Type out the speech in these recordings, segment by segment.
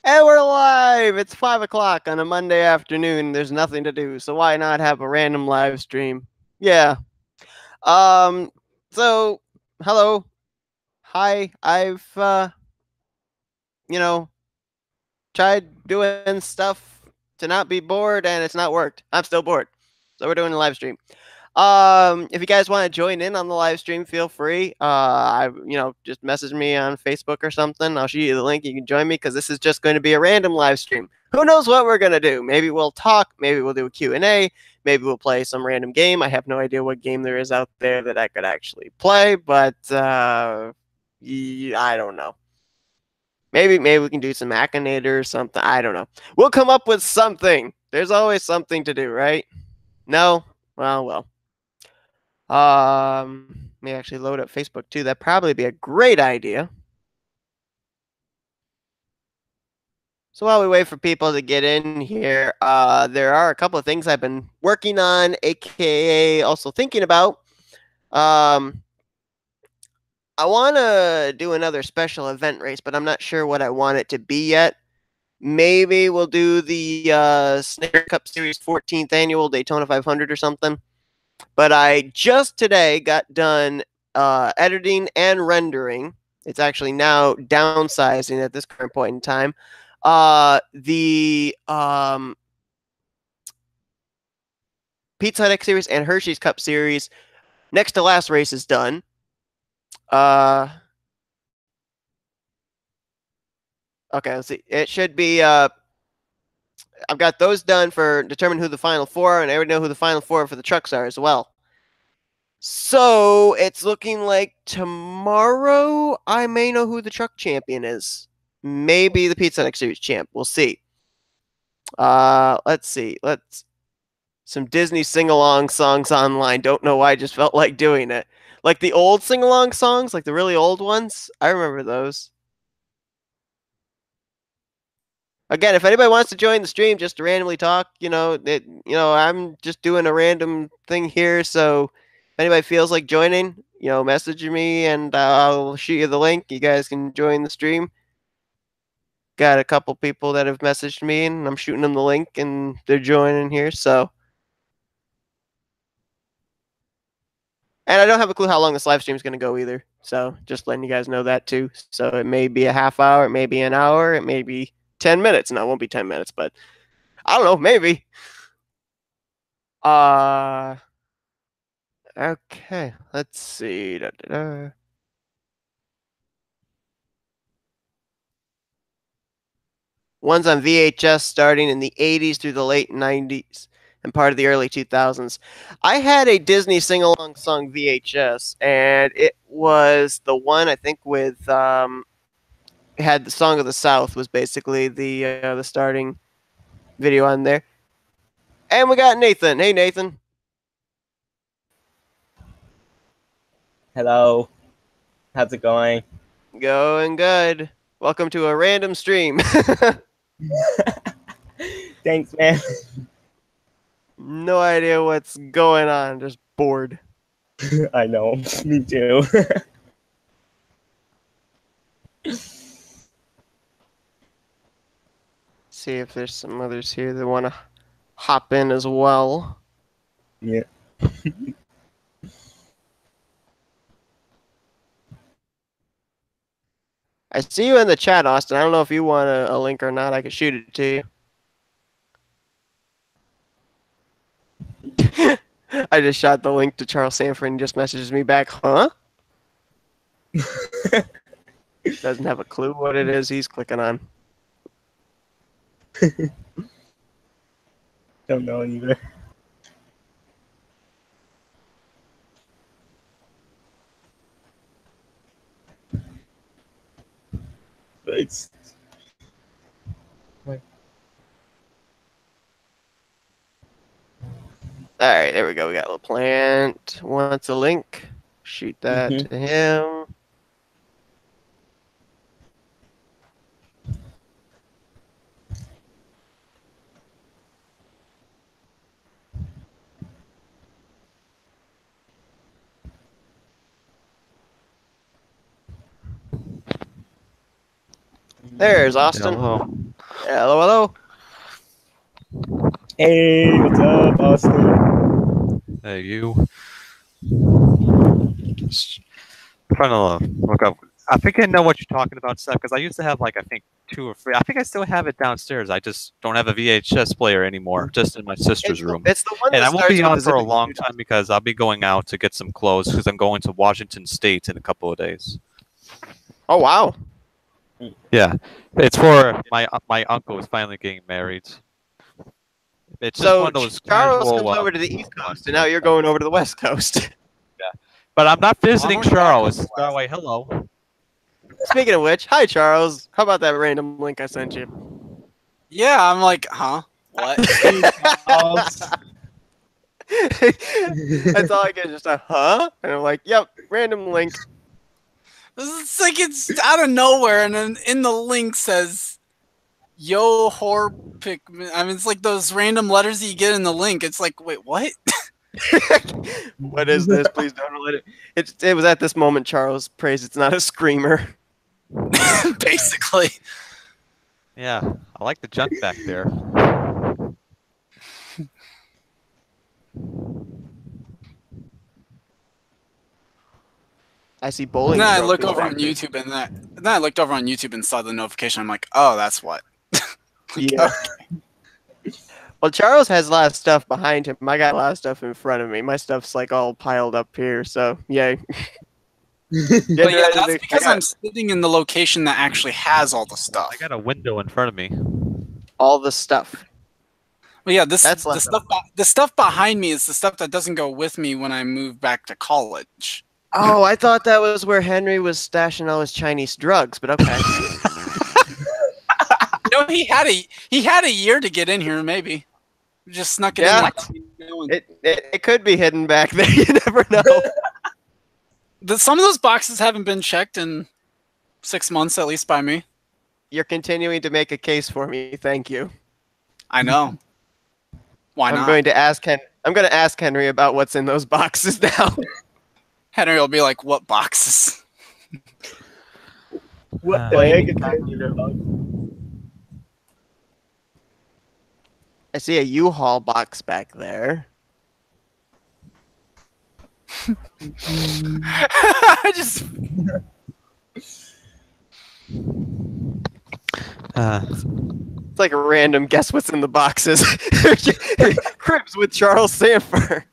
And we're live! It's 5 o'clock on a Monday afternoon. There's nothing to do, so why not have a random live stream? Yeah. Um, so, hello. Hi. I've, you know, tried doing stuff to not be bored, and it's not worked. I'm still bored. So we're doing a live stream. If you guys want to join in on the live stream, feel free. Just message me on Facebook or something. I'll shoot you the link. You can join me because this is just going to be a random live stream. Who knows what we're gonna do? Maybe we'll talk. Maybe we'll do a Q&A. Maybe we'll play some random game. I have no idea what game there is out there that I could actually play, but I don't know. Maybe we can do some Akinator or something. I don't know. We'll come up with something. There's always something to do, right? No? Well. May actually load up Facebook too. That'd probably be a great idea. So while we wait for people to get in here, there are a couple of things I've been working on, aka also thinking about. I want to do another special event race, but I'm not sure what I want it to be yet. Maybe we'll do the Snare Cup Series 14th Annual Daytona 500 or something. But I just today got done editing and rendering. It's actually now downsizing at this current point in time. The Pizza Hut X Series and Hershey's Cup Series next to last race is done. Okay, let's see. It should be. I've got those done for determine who the final four are, and I already know who the final four for the trucks are as well. So it's looking like tomorrow I may know who the truck champion is. Maybe the Pizza Hut X Series champ. We'll see. Let's see. Some Disney sing-along songs online. Don't know why I just felt like doing it. Like the old sing-along songs, like the really old ones. I remember those. Again, if anybody wants to join the stream just to randomly talk, I'm just doing a random thing here. So if anybody feels like joining, message me and I'll shoot you the link. You guys can join the stream. Got a couple people that have messaged me and I'm shooting them the link and they're joining here. So, and I don't have a clue how long this live stream is going to go either. So just letting you guys know that too. So it may be a half hour, it may be an hour, it may be 10 minutes. No, it won't be 10 minutes, but I don't know, maybe. Okay, let's see. One's on VHS starting in the 80s through the late 90s and part of the early 2000s. I had a Disney sing-along song VHS, and it was the one I think with had the Song of the South was basically the starting video on there. And we got Nathan. Hey, Nathan. Hello. How's it going? Going good. Welcome to a random stream. Thanks, man. No idea what's going on. Just bored. I know. Me too. See if there's some others here that want to hop in as well. Yeah. I see you in the chat, Austin. I don't know if you want a link or not. I can shoot it to you. I just shot the link to Charles Sanford and he just messages me back, huh? Doesn't have a clue what it is he's clicking on. Don't know either. It's... All right, there we go. We got a little plant. Wants a link. Shoot that to him. There's Austin. Hello. Hello, hello. Hey, what's up, Austin? Hey, you. Just trying to look up. I think I know what you're talking about, Seth, because I used to have like I think 2 or 3. I think I still have it downstairs. I just don't have a VHS player anymore, just in my sister's room. It's the one And that I won't starts be with on the for a zipping long suit. time because I'll be going out to get some clothes because I'm going to Washington State in a couple of days. Oh wow. Yeah, it's for my uncle is finally getting married. It's just So one of those Charles casual. comes over to the East Coast, ones, and now like you're that. going over to the West Coast. But I'm not visiting Onward and Charles. backwards. Starway, hello. Speaking of which, hi Charles. How about that random link I sent you? Yeah, I'm like, huh? What? That's all I get, just a huh, and I'm like, yep, random link. It's like it's out of nowhere, and then in the link says, "Yo, whore pick." I mean, it's like those random letters that you get in the link. It's like, wait, what? What is this? Please don't let it. It was at this moment Charles prays it's not a screamer. Basically. Yeah, I like the junk back there. I see And bowling. then I look trophies over back on there. YouTube, and then I looked over on YouTube and saw the notification. I'm like, oh, that's what. Like, Yeah. Well, Charles has a lot of stuff behind him. I got a lot of stuff in front of me. My stuff's like all piled up here, so yay. But yeah, that's I because got I'm sitting in the location that actually has all the stuff. I got a window in front of me. all the stuff. But yeah, That's the left stuff behind me is the stuff that doesn't go with me when I move back to college. Oh, I thought that was where Henry was stashing all his Chinese drugs, but okay. No, he had a year to get in here, maybe. Just snuck it Yeah. in. Without me knowing. It could be hidden back there. You never know. Some of those boxes haven't been checked in 6 months, at least by me. You're continuing to make a case for me. Thank you. I know. Why I'm not? going to ask Henry about what's in those boxes now. Henry will be like, "What boxes?" What the heck is that? I see a U-Haul box back there. I just It's like a random guess what's in the boxes. Cribs with Charles Sanford.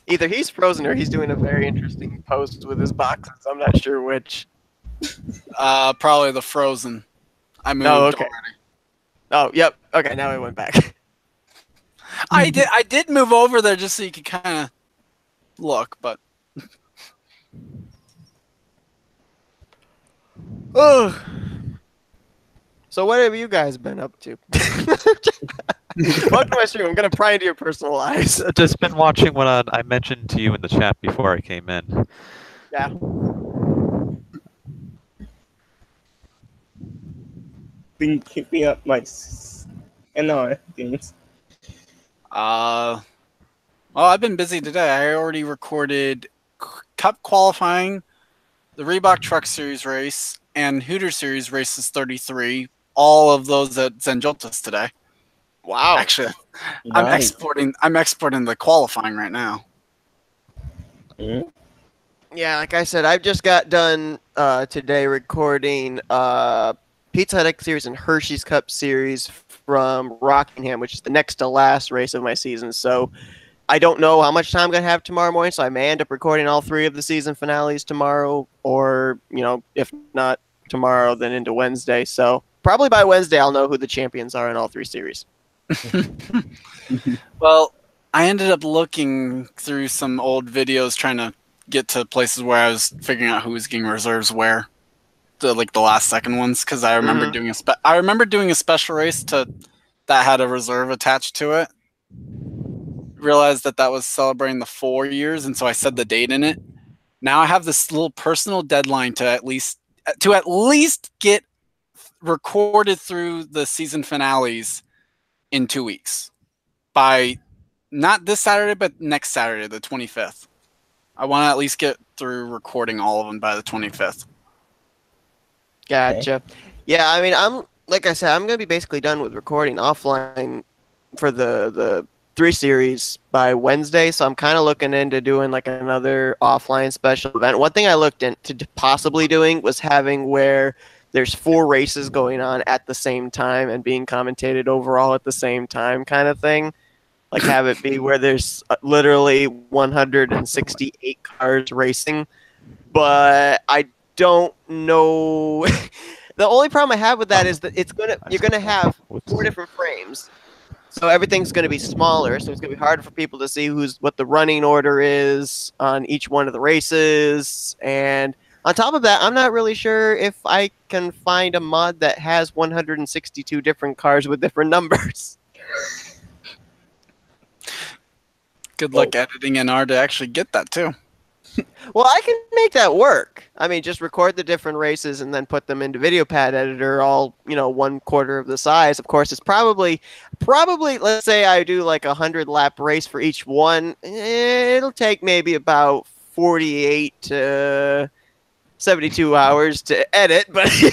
Either he's frozen or he's doing a very interesting post with his boxes. I'm not sure which. probably the Frozen. I moved okay. already. Oh, yep. Okay, now it went back. I did move over there just so you could kind of look, but Ugh. So what have you guys been up to? Welcome to my stream. I'm gonna pry into your personal lives. just been watching what I mentioned to you in the chat before I came in. Yeah. Been keeping up my NR things. well, I've been busy today. I already recorded Cup qualifying, the Reebok Truck Series race, and Hooter Series races 33. All of those at Zenjoltas today. Wow. Actually, I'm Nice. exporting the qualifying right now. Mhm. Yeah, like I said, I've just got done today recording Pizza Hut X Series and Hershey's Cup Series from Rockingham, which is the next to last race of my season. So I don't know how much time I'm going to have tomorrow morning, so I may end up recording all 3 of the season finales tomorrow, or, if not tomorrow, then into Wednesday. So probably by Wednesday, I'll know who the champions are in all 3 series. Well, I ended up looking through some old videos trying to get to places where I was figuring out who was getting reserves where, the last second ones, because I remember Mhm. doing a special race that had a reserve attached to it. Realized that was celebrating the 4 years, and so I said the date in it. Now I have this little personal deadline to at least get recorded through the season finales in 2 weeks, by not this Saturday but next Saturday, the 25th. I want to at least get through recording all of them by the 25th. Gotcha. Yeah, I mean, like I said, I'm gonna be basically done with recording offline for the 3 series by Wednesday. So I'm kind of looking into doing like another offline special event. One thing I looked into possibly doing was having where there's 4 races going on at the same time and being commentated overall at the same time, kind of thing. Like have it be where there's literally 168 cars racing, but I don't know. The only problem I have with that is that you're gonna have 4 different frames, so everything's gonna be smaller. So it's gonna be harder for people to see what the running order is on each one of the races. And on top of that, I'm not really sure if I can find a mod that has 162 different cars with different numbers. Good luck editing NR to actually get that too. Well, I can make that work. I mean, just record the different races and then put them into VideoPad Editor, all 1/4 of the size. Of course, it's probably. Let's say I do like a 100-lap race for each one. It'll take maybe about 48 to 72 hours to edit, but you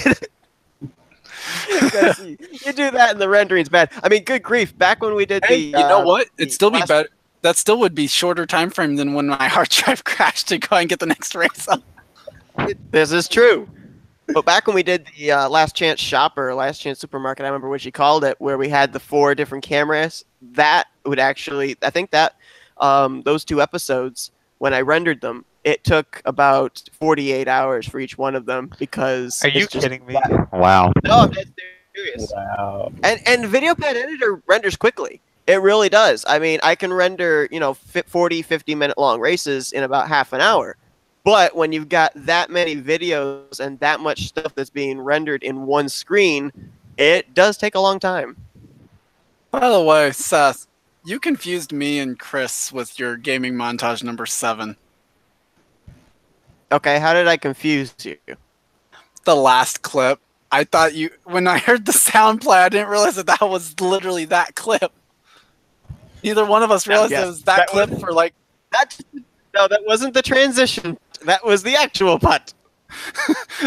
do that and the rendering's bad. I mean, good grief! Back when we did you know what? It'd still be better. That still would be shorter time frame than when my hard drive crashed to go and get the next race up. This is true. But back when we did the Last Chance Shopper, Last Chance Supermarket, I remember what she called it, where we had the 4 different cameras, that would actually, I think that those 2 episodes, when I rendered them, it took about 48 hours for each one of them because... Are you kidding me? Wow. No, I'm dead serious. Wow. And VideoPad Editor renders quickly. It really does. I mean, I can render, 40, 50-minute long races in about half an hour. But when you've got that many videos and that much stuff that's being rendered in one screen, it does take a long time. By the way, Seth, you confused me and Chris with your gaming montage number 7. Okay, how did I confuse you? The last clip. I thought when I heard the sound play, I didn't realize that was literally that clip. Neither one of us realized it was that clip for like... No, that wasn't the transition. That was the actual putt.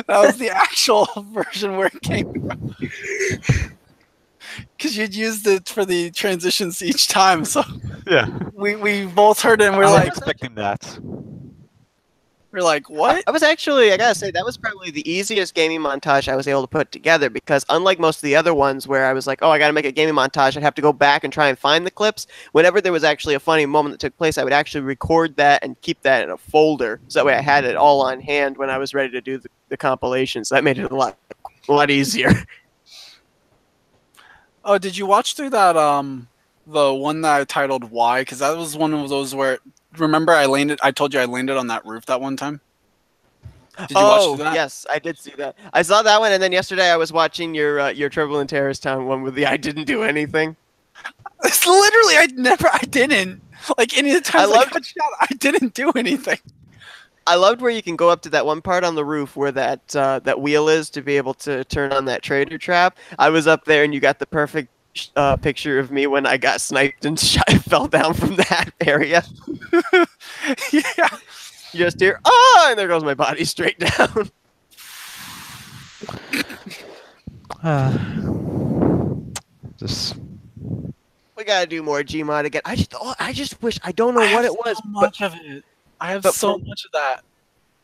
That was the actual version where it came from. Because you'd used it for the transitions each time, so Yeah. we both heard it and I we're was like, expecting that. what? I was actually, I gotta say, that was probably the easiest gaming montage I was able to put together because unlike most of the other ones where I was like, oh, I gotta make a gaming montage, I'd have to go back and try and find the clips. Whenever there was actually a funny moment that took place, I would actually record that and keep that in a folder. So that way I had it all on hand when I was ready to do the compilation. So that made it a lot easier. Oh, did you watch through that, the one that I titled Why? Because that was one of those where... Remember I told you I landed on that roof that one time? Did you watch that? Yes, I did see that. I saw that one, and then yesterday I was watching your Trouble in Terrorist Town one with the I didn't do anything. It's literally, I didn't. Like, any of the times I didn't do anything. I loved where you can go up to that one part on the roof where that wheel is to be able to turn on that trader trap. I was up there, and you got the perfect picture of me when I got sniped and fell down from that area. Yeah. You just hear, oh, and there goes my body straight down. Just We gotta do more Gmod again. I just wish, I don't know what it was, so much of it. I have so much of that.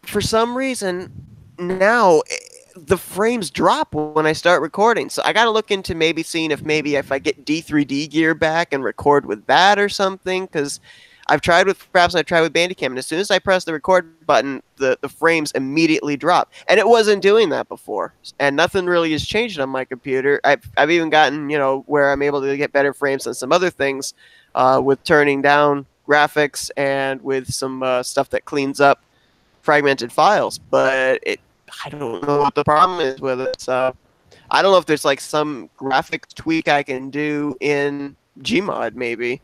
For some reason now the frames drop when I start recording. So I got to look into maybe seeing if I get D3D gear back and record with that or something. Because I've tried with Fraps and I've tried with Bandicam. And as soon as I press the record button, the frames immediately drop. And it wasn't doing that before. And nothing really has changed on my computer. I've even gotten, where I'm able to get better frames on some other things with turning down graphics and with some stuff that cleans up fragmented files. But I don't know what the problem is with it. So I don't know if there's like some graphics tweak I can do in Gmod maybe.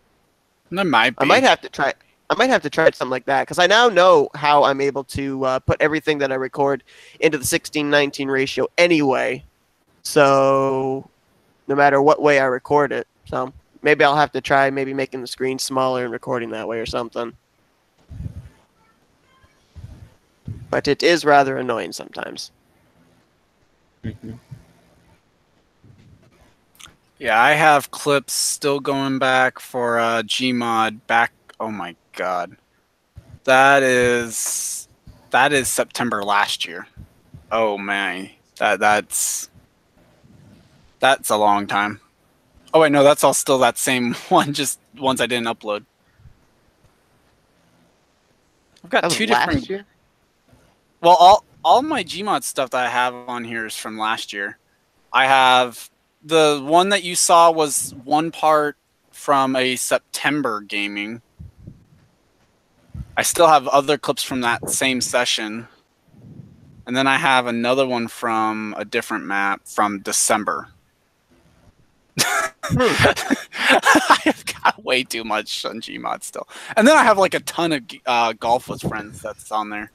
There might be. I might have to try something like that because I now know how I'm able to put everything that I record into the 16:19 ratio anyway. So no matter what way I record it, so maybe I'll have to try maybe making the screen smaller and recording that way or something. but it is rather annoying sometimes. Mhm. Yeah, I have clips still going back for Gmod back. Oh my god, that is September last year. Oh man, that's a long time. Oh wait, no, that's all still that same one, just ones I didn't upload. I've got That was two last different. year? Well, all my Gmod stuff that I have on here is from last year. I have the one that you saw was one part from a September gaming. I still have other clips from that same session. And then I have another one from a different map from December. I have got way too much on Gmod still. And then I have like a ton of Golf with Friends that's on there.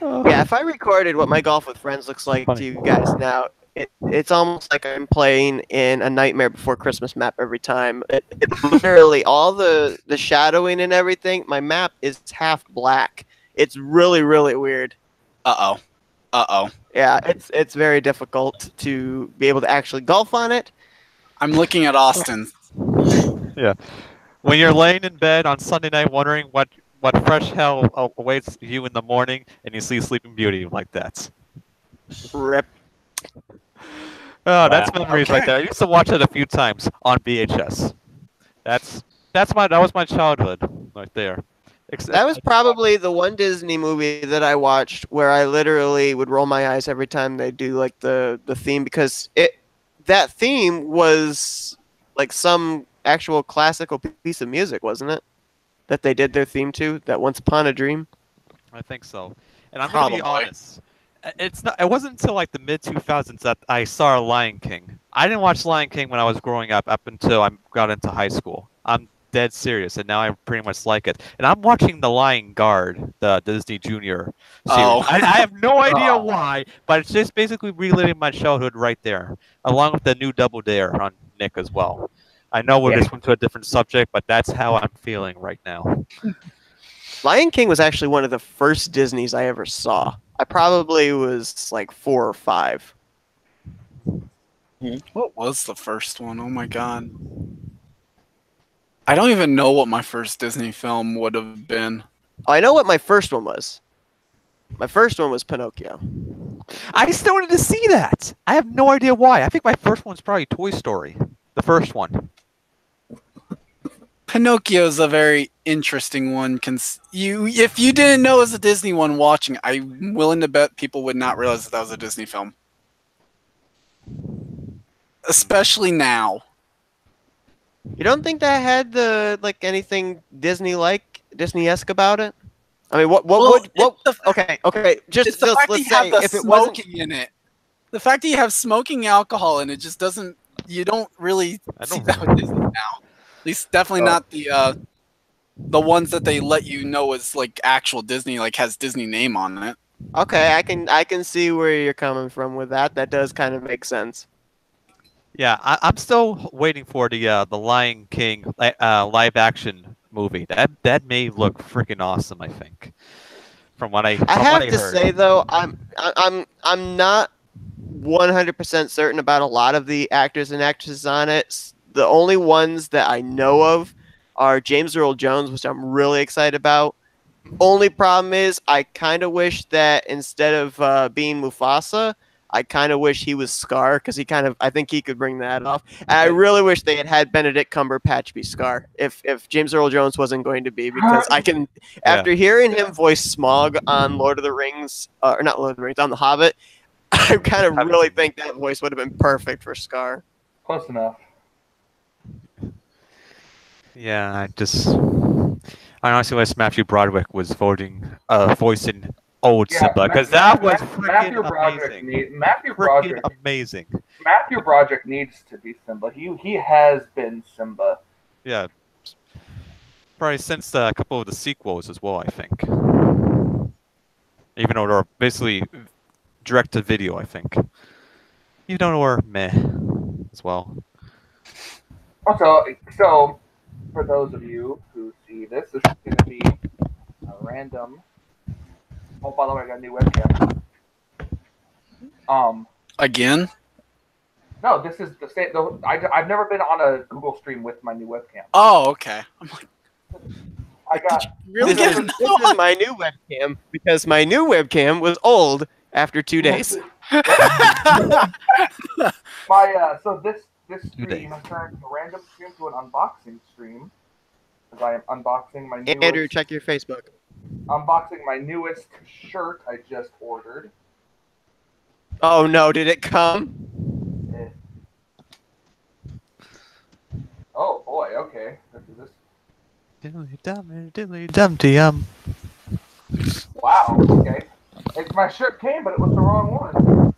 Yeah, if I recorded what my Golf with Friends looks like Funny. to you guys now, it's almost like I'm playing in a Nightmare Before Christmas map every time. It literally, all the shadowing and everything, my map is half black. It's really, really weird. Uh-oh. Uh-oh. Yeah, it's very difficult to be able to actually golf on it. I'm looking at Austin's. When you're laying in bed on Sunday night wondering what fresh hell awaits you in the morning, and you see Sleeping Beauty like that. Rip. Oh, that's Wow. memories right there. I used to watch it a few times on VHS. That was my childhood right there. That was probably the one Disney movie that I watched where I literally would roll my eyes every time they do like the theme, because that theme was like some actual classical piece of music, wasn't it? That they did their theme to, that Once Upon a Dream. I think so. And I'm gonna be Probably. honest. It's not. It wasn't until like the mid 2000s that I saw Lion King. I didn't watch Lion King when I was growing up until I got into high school. I'm dead serious, and now I pretty much like it. And I'm watching The Lion Guard, the Disney Junior series. Oh. I have no idea Oh. why, but it's just basically reliving my childhood right there, along with the new Double Dare on Nick as well. I know we're Yeah. just went to a different subject, but that's how I'm feeling right now. Lion King was actually one of the first Disneys I ever saw. I probably was like 4 or 5. What was the first one? Oh my god. I don't even know what my first Disney film would have been. Oh, I know what my first one was. My first one was Pinocchio. I still wanted to see that. I have no idea why. I think my first one's probably Toy Story, the first one. Pinocchio's a very interesting one. If you didn't know it was a Disney one watching, I'm willing to bet people would not realize that was a Disney film. Especially now. You don't think that had the anything Disney-esque about it? I mean, what would okay, It's just the fact that let's you have say the if it wasn't smoking in it. The fact that you have smoking alcohol in it just doesn't. You don't really see that with Disney now. At least, definitely not the ones that they let you know is like actual Disney, like has Disney name on it. okay, I can see where you're coming from with that. That does kind of make sense. Yeah, I'm still waiting for the Lion King live action movie. That may look freaking awesome. I think. From what I have to heard. say though, I'm not 100% certain about a lot of the actors and actresses on it. The only ones that I know of are James Earl Jones, which I'm really excited about. Only problem is I kind of wish that instead of being Mufasa, I kind of wish he was Scar, because I think he could bring that off. And I really wish they had Benedict Cumberbatch be Scar if James Earl Jones wasn't going to be, because I can, after hearing him voice Smaug on Lord of the Rings, or not Lord of the Rings, on The Hobbit, I kind of really think that voice would have been perfect for Scar. Close enough. Yeah, I honestly wish Matthew Broderick was voicing old Simba, because that was freaking amazing. Matthew Freaking Broderick. amazing. Matthew Broderick needs to be Simba. He has been Simba. Yeah. Probably since a couple of the sequels as well, I think. Even though they're basically direct to video, I think. Even though they're meh as well. Also, so for those of you who see this, this is going to be random. Oh, by the way, I got a new webcam. Again? No, this is the same. I've never been on a Google Stream with my new webcam. Oh, okay. I'm like, I got. really This is, get this is my new webcam because my new webcam was old after 2 days. So this 2 days. stream has turned from a random stream to an unboxing stream. Because I am unboxing my newest. Andrew, check your Facebook. Unboxing my newest shirt I just ordered. Oh no, did it come? Oh boy, okay. This Diddly-dum-dum. Wow, okay. My shirt came, but it was the wrong one.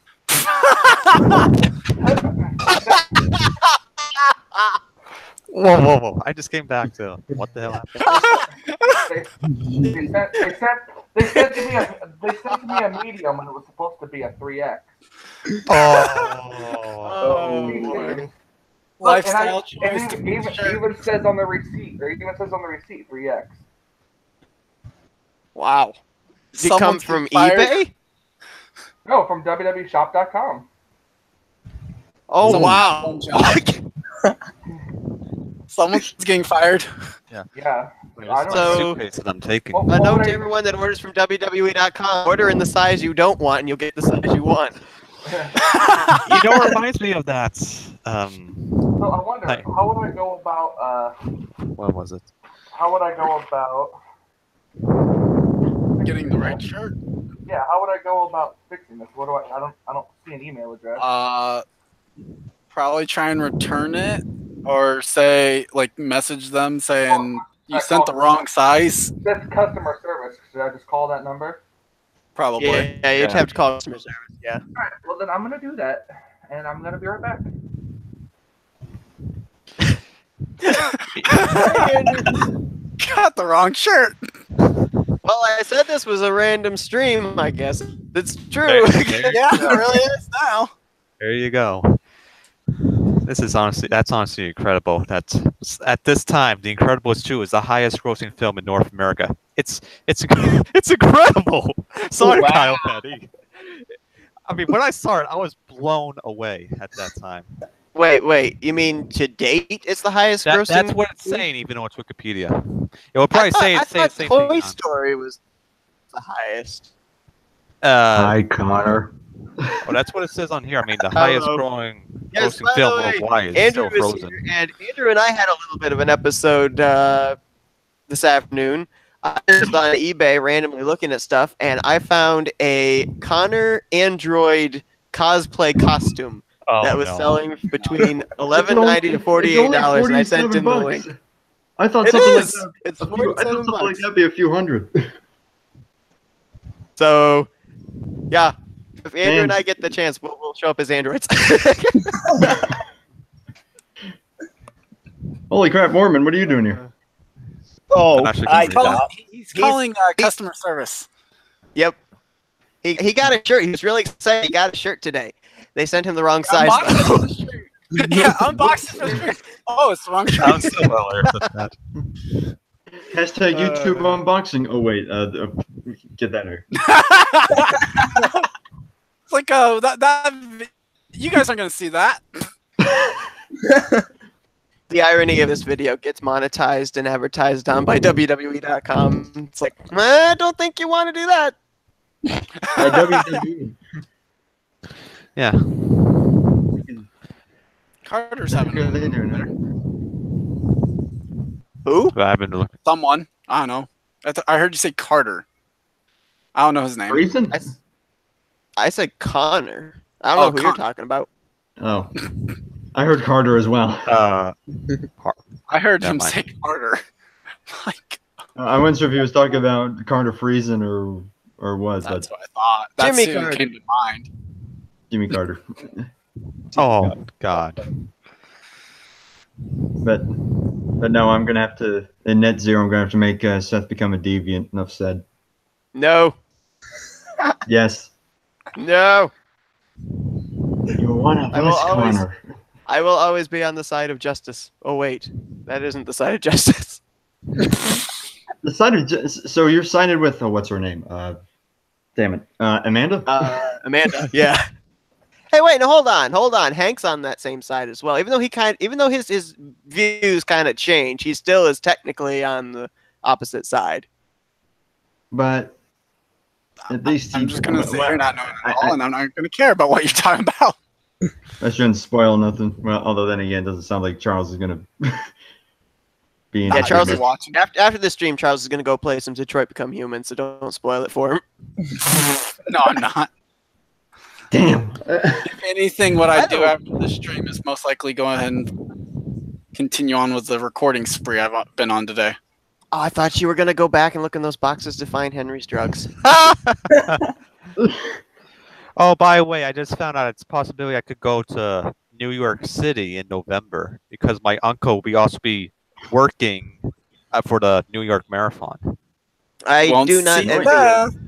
Whoa. I just came back to what the hell happened? They sent me a medium and it was supposed to be a 3X. Oh, boy. Lifestyle And choice. it even says on the receipt, 3X. Wow. Did it come Someone's from getting fired. eBay? No, from www.shop.com. Oh, Someone- wow. Someone's getting fired. Yeah. Where's I my don't know. suitcase that I'm taking? Well, A note would to I- everyone that orders from WWE.com, order in the size you don't want and you'll get the size you want. You know what reminds me of that? So I wonder, Hi. how would I go about? What was it? How would I go about? Getting the right shirt. Yeah, how would I go about fixing this? What do I don't see an email address. Probably try and return it, or say message them saying you sent the wrong size. That's customer service. Should I just call that number? Probably. Yeah, you'd have to call customer service. Yeah. All right. Well, then I'm gonna do that, and I'm gonna be right back. Got the wrong shirt. Well, I said this was a random stream, I guess. It's true. Yeah, it really is now. There you go. That's honestly incredible. That at this time, The Incredibles 2 is the highest grossing film in North America. It's incredible. Sorry, Wow. Kyle Petty. I mean, when I saw it, I was blown away at that time. Wait. You mean to date it's the highest grossing? That's what it's saying, even though it's Wikipedia. It will probably say I the thought same Toy thing. Story was the highest. Hi, Connor. Well, that's what it says on here. I mean, the Hello. highest Yes, grossing by film the way, worldwide is Andrew still is Frozen. here, and Andrew and I had a little bit of an episode this afternoon. I was on eBay randomly looking at stuff, and I found a Connor Android cosplay costume Oh, that was no. selling between $11.90 to $48, and I sent him the link. I thought It something like is. that. It's I thought something like $47. that'd be a few hundred. So, yeah, if Andrew and Man. I get the chance, we'll show up as androids. Holy crap, Mormon! What are you doing here? Oh, I'm actually I gonna read got. He's calling customer service. Yep. He got a shirt. He was really excited. He got a shirt today. They sent him the wrong size. though. Unboxing the shirt. Yeah, unboxing the shirt. Oh, it's the wrong shirt. I'm so well aware of that. Hashtag YouTube unboxing. Oh wait, get that here. It's like that. You guys aren't gonna see that. The irony of this video gets monetized and advertised on by WWE.com. It's like, I don't think you want to do that. WWE. Yeah. Carter's What having are they doing there? Who? But I've been looking. someone. I don't know. I heard you say Carter. I don't know his name. Reason? I said Connor. I don't know who you're Con- talking about. Oh, I heard Carter as well. I heard Never him mind. say Carter. Like I wasn't sure if he was talking about Carter Friesen or what, that's but what I thought. That's Jimmy who Carter. came to mind. Jimmy Carter. Oh God. But no, I'm gonna have to in Net Zero. I'm gonna have to make Seth become a deviant. Enough said. No. Yes. No. You're one of I will us, always- Connor. I will always be on the side of justice. Oh, wait. That isn't the side of justice. The sided. So you're sided with what's her name? Damn it, Amanda. Amanda. Yeah. Hey, wait, no, hold on. Hank's on that same side as well. Even though his views kind of change, he still is technically on the opposite side. But at least I'm just gonna sit here not knowing at all, and I'm not gonna care about what you're talking about. I shouldn't spoil nothing. Well, although then again, it doesn't sound like Charles is gonna be. Yeah, Charles is is watching. After this stream, Charles is gonna go play some Detroit Become Human, so don't spoil it for him. No, I'm not. Damn. If anything, what I do after the stream is most likely go ahead and continue on with the recording spree I've been on today. Oh, I thought you were gonna go back and look in those boxes to find Henry's drugs. Oh, by the way, I just found out it's a possibility I could go to New York City in November because my uncle will also be working for the New York Marathon. I Won't do not see envy that. you.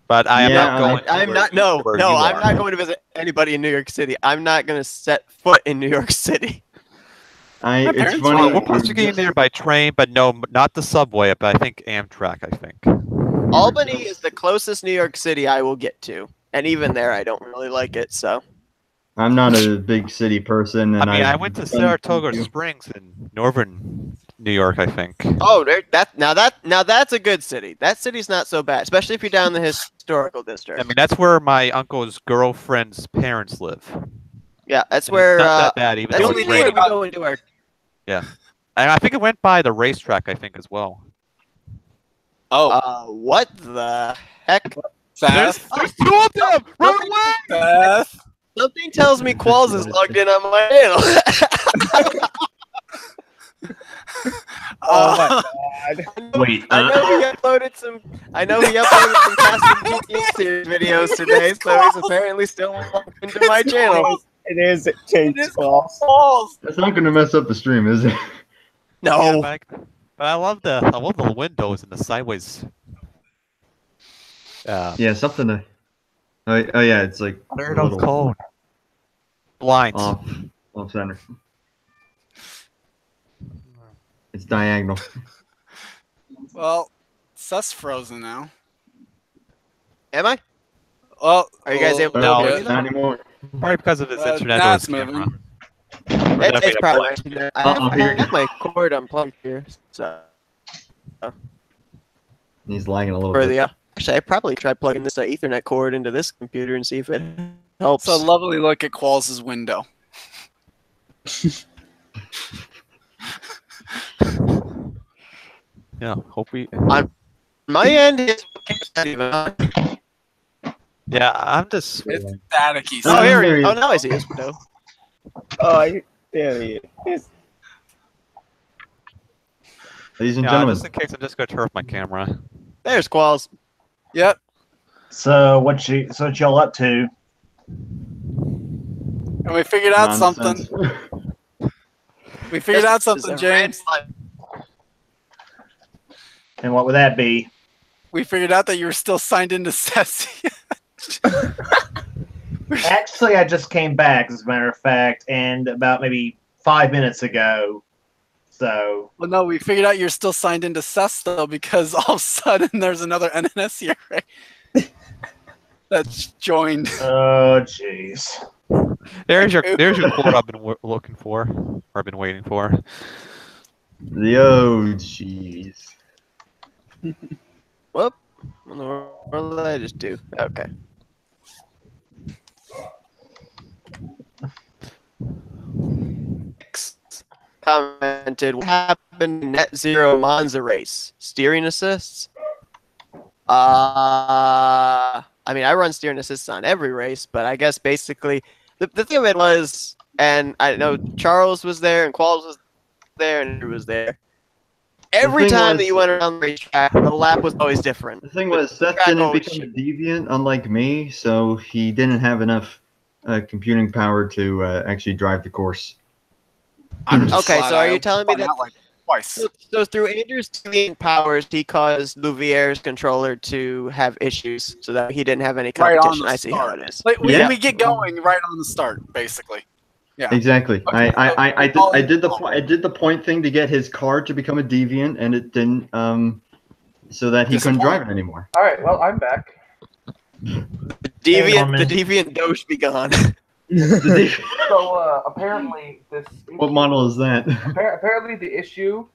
But I am not going. I'm not. No, I'm not going to visit anybody in New York City. I'm not going to set foot in New York City. It's parents funny. We're supposed to get there by train, but no, not the subway. But I think Amtrak. I think. Albany is the closest New York City I will get to, and even there, I don't really like it. So I'm not a big city person, and I mean, I went to done Saratoga something. Springs in northern New York. I think. oh, now that's a good city. That city's not so bad, especially if you're down the historical district. I mean, that's where my uncle's girlfriend's parents live. Yeah, that's And where. it's not that bad, even That's though the it's only way we raining. go into our. And I think it went by the racetrack. I think as well. Oh, What the heck? Seth. There's two of them. Run away! Seth. Something tells me Qualls is logged in on my channel. Oh my god. Wait, I know he uploaded some. I know he uploaded some Castle Series videos today, so he's apparently still logged into my channel. It is changed false. Balls. that's not going to mess up the stream, is it? Yeah, No. but I love the windows and the sideways. Yeah, something to. Oh yeah, it's like a little cold. Blinds. off center. It's diagonal. Well, Seth's frozen now. Am I? Well, Are you guys able to No, hear me Not though? anymore. Probably because of his internet now or it's his camera. moving. It's probably. I here have my cord unplugged here, so He's lagging a little for bit. the. Actually, I probably tried plugging this Ethernet cord into this computer and see if it helps. So lovely look at Qualls' window. Yeah, hope we. My end is not even on. Yeah, I'm just. It's staticky. Oh, Oh, here there he he is. Oh, is. now I see his window. Oh, there he is. Ladies and Yeah, gentlemen, just in case, I'm just gonna turn off my camera. There's Qualls. Yep. So what y'all up to? And we figured out nonsense. something. We figured out something, James. And what would that be? We figured out that you were still signed into Ceci. Actually, I just came back, as a matter of fact, and about maybe 5 minutes ago. So Well, no, we figured out you're still signed into CES, though, because all of a sudden there's another NNS array that's joined. oh jeez. There's your quote I've been looking for, or I've been waiting for. Oh, jeez. Whoop. What the world did I just do? Okay. Commented, what happened in Net Zero Monza race? Steering assists? I mean, I run steering assists on every race, but I guess basically the thing of it was, and I know Charles was there and Qualls was there and Andrew was there. Every thing time was- that you went around the racetrack, the lap was always different. The thing was, Seth Track didn't always become a shit. deviant, unlike me, so he didn't have enough computing power to actually drive the course. I'm just Okay, glad so are I you telling me spun that- out like twice? So through Andrew's deviant powers, he caused Louviere's controller to have issues, so that he didn't have any Right on competition. the I see how start. it is. Like, Yeah. we get going right on the start, basically. Yeah. Exactly. Okay, I did the point thing to get his card to become a deviant, and it didn't so that he couldn't drive it anymore. All right, well, I'm back. The Norman. deviant doge be gone. So apparently this. What model is that? Apparently the issue,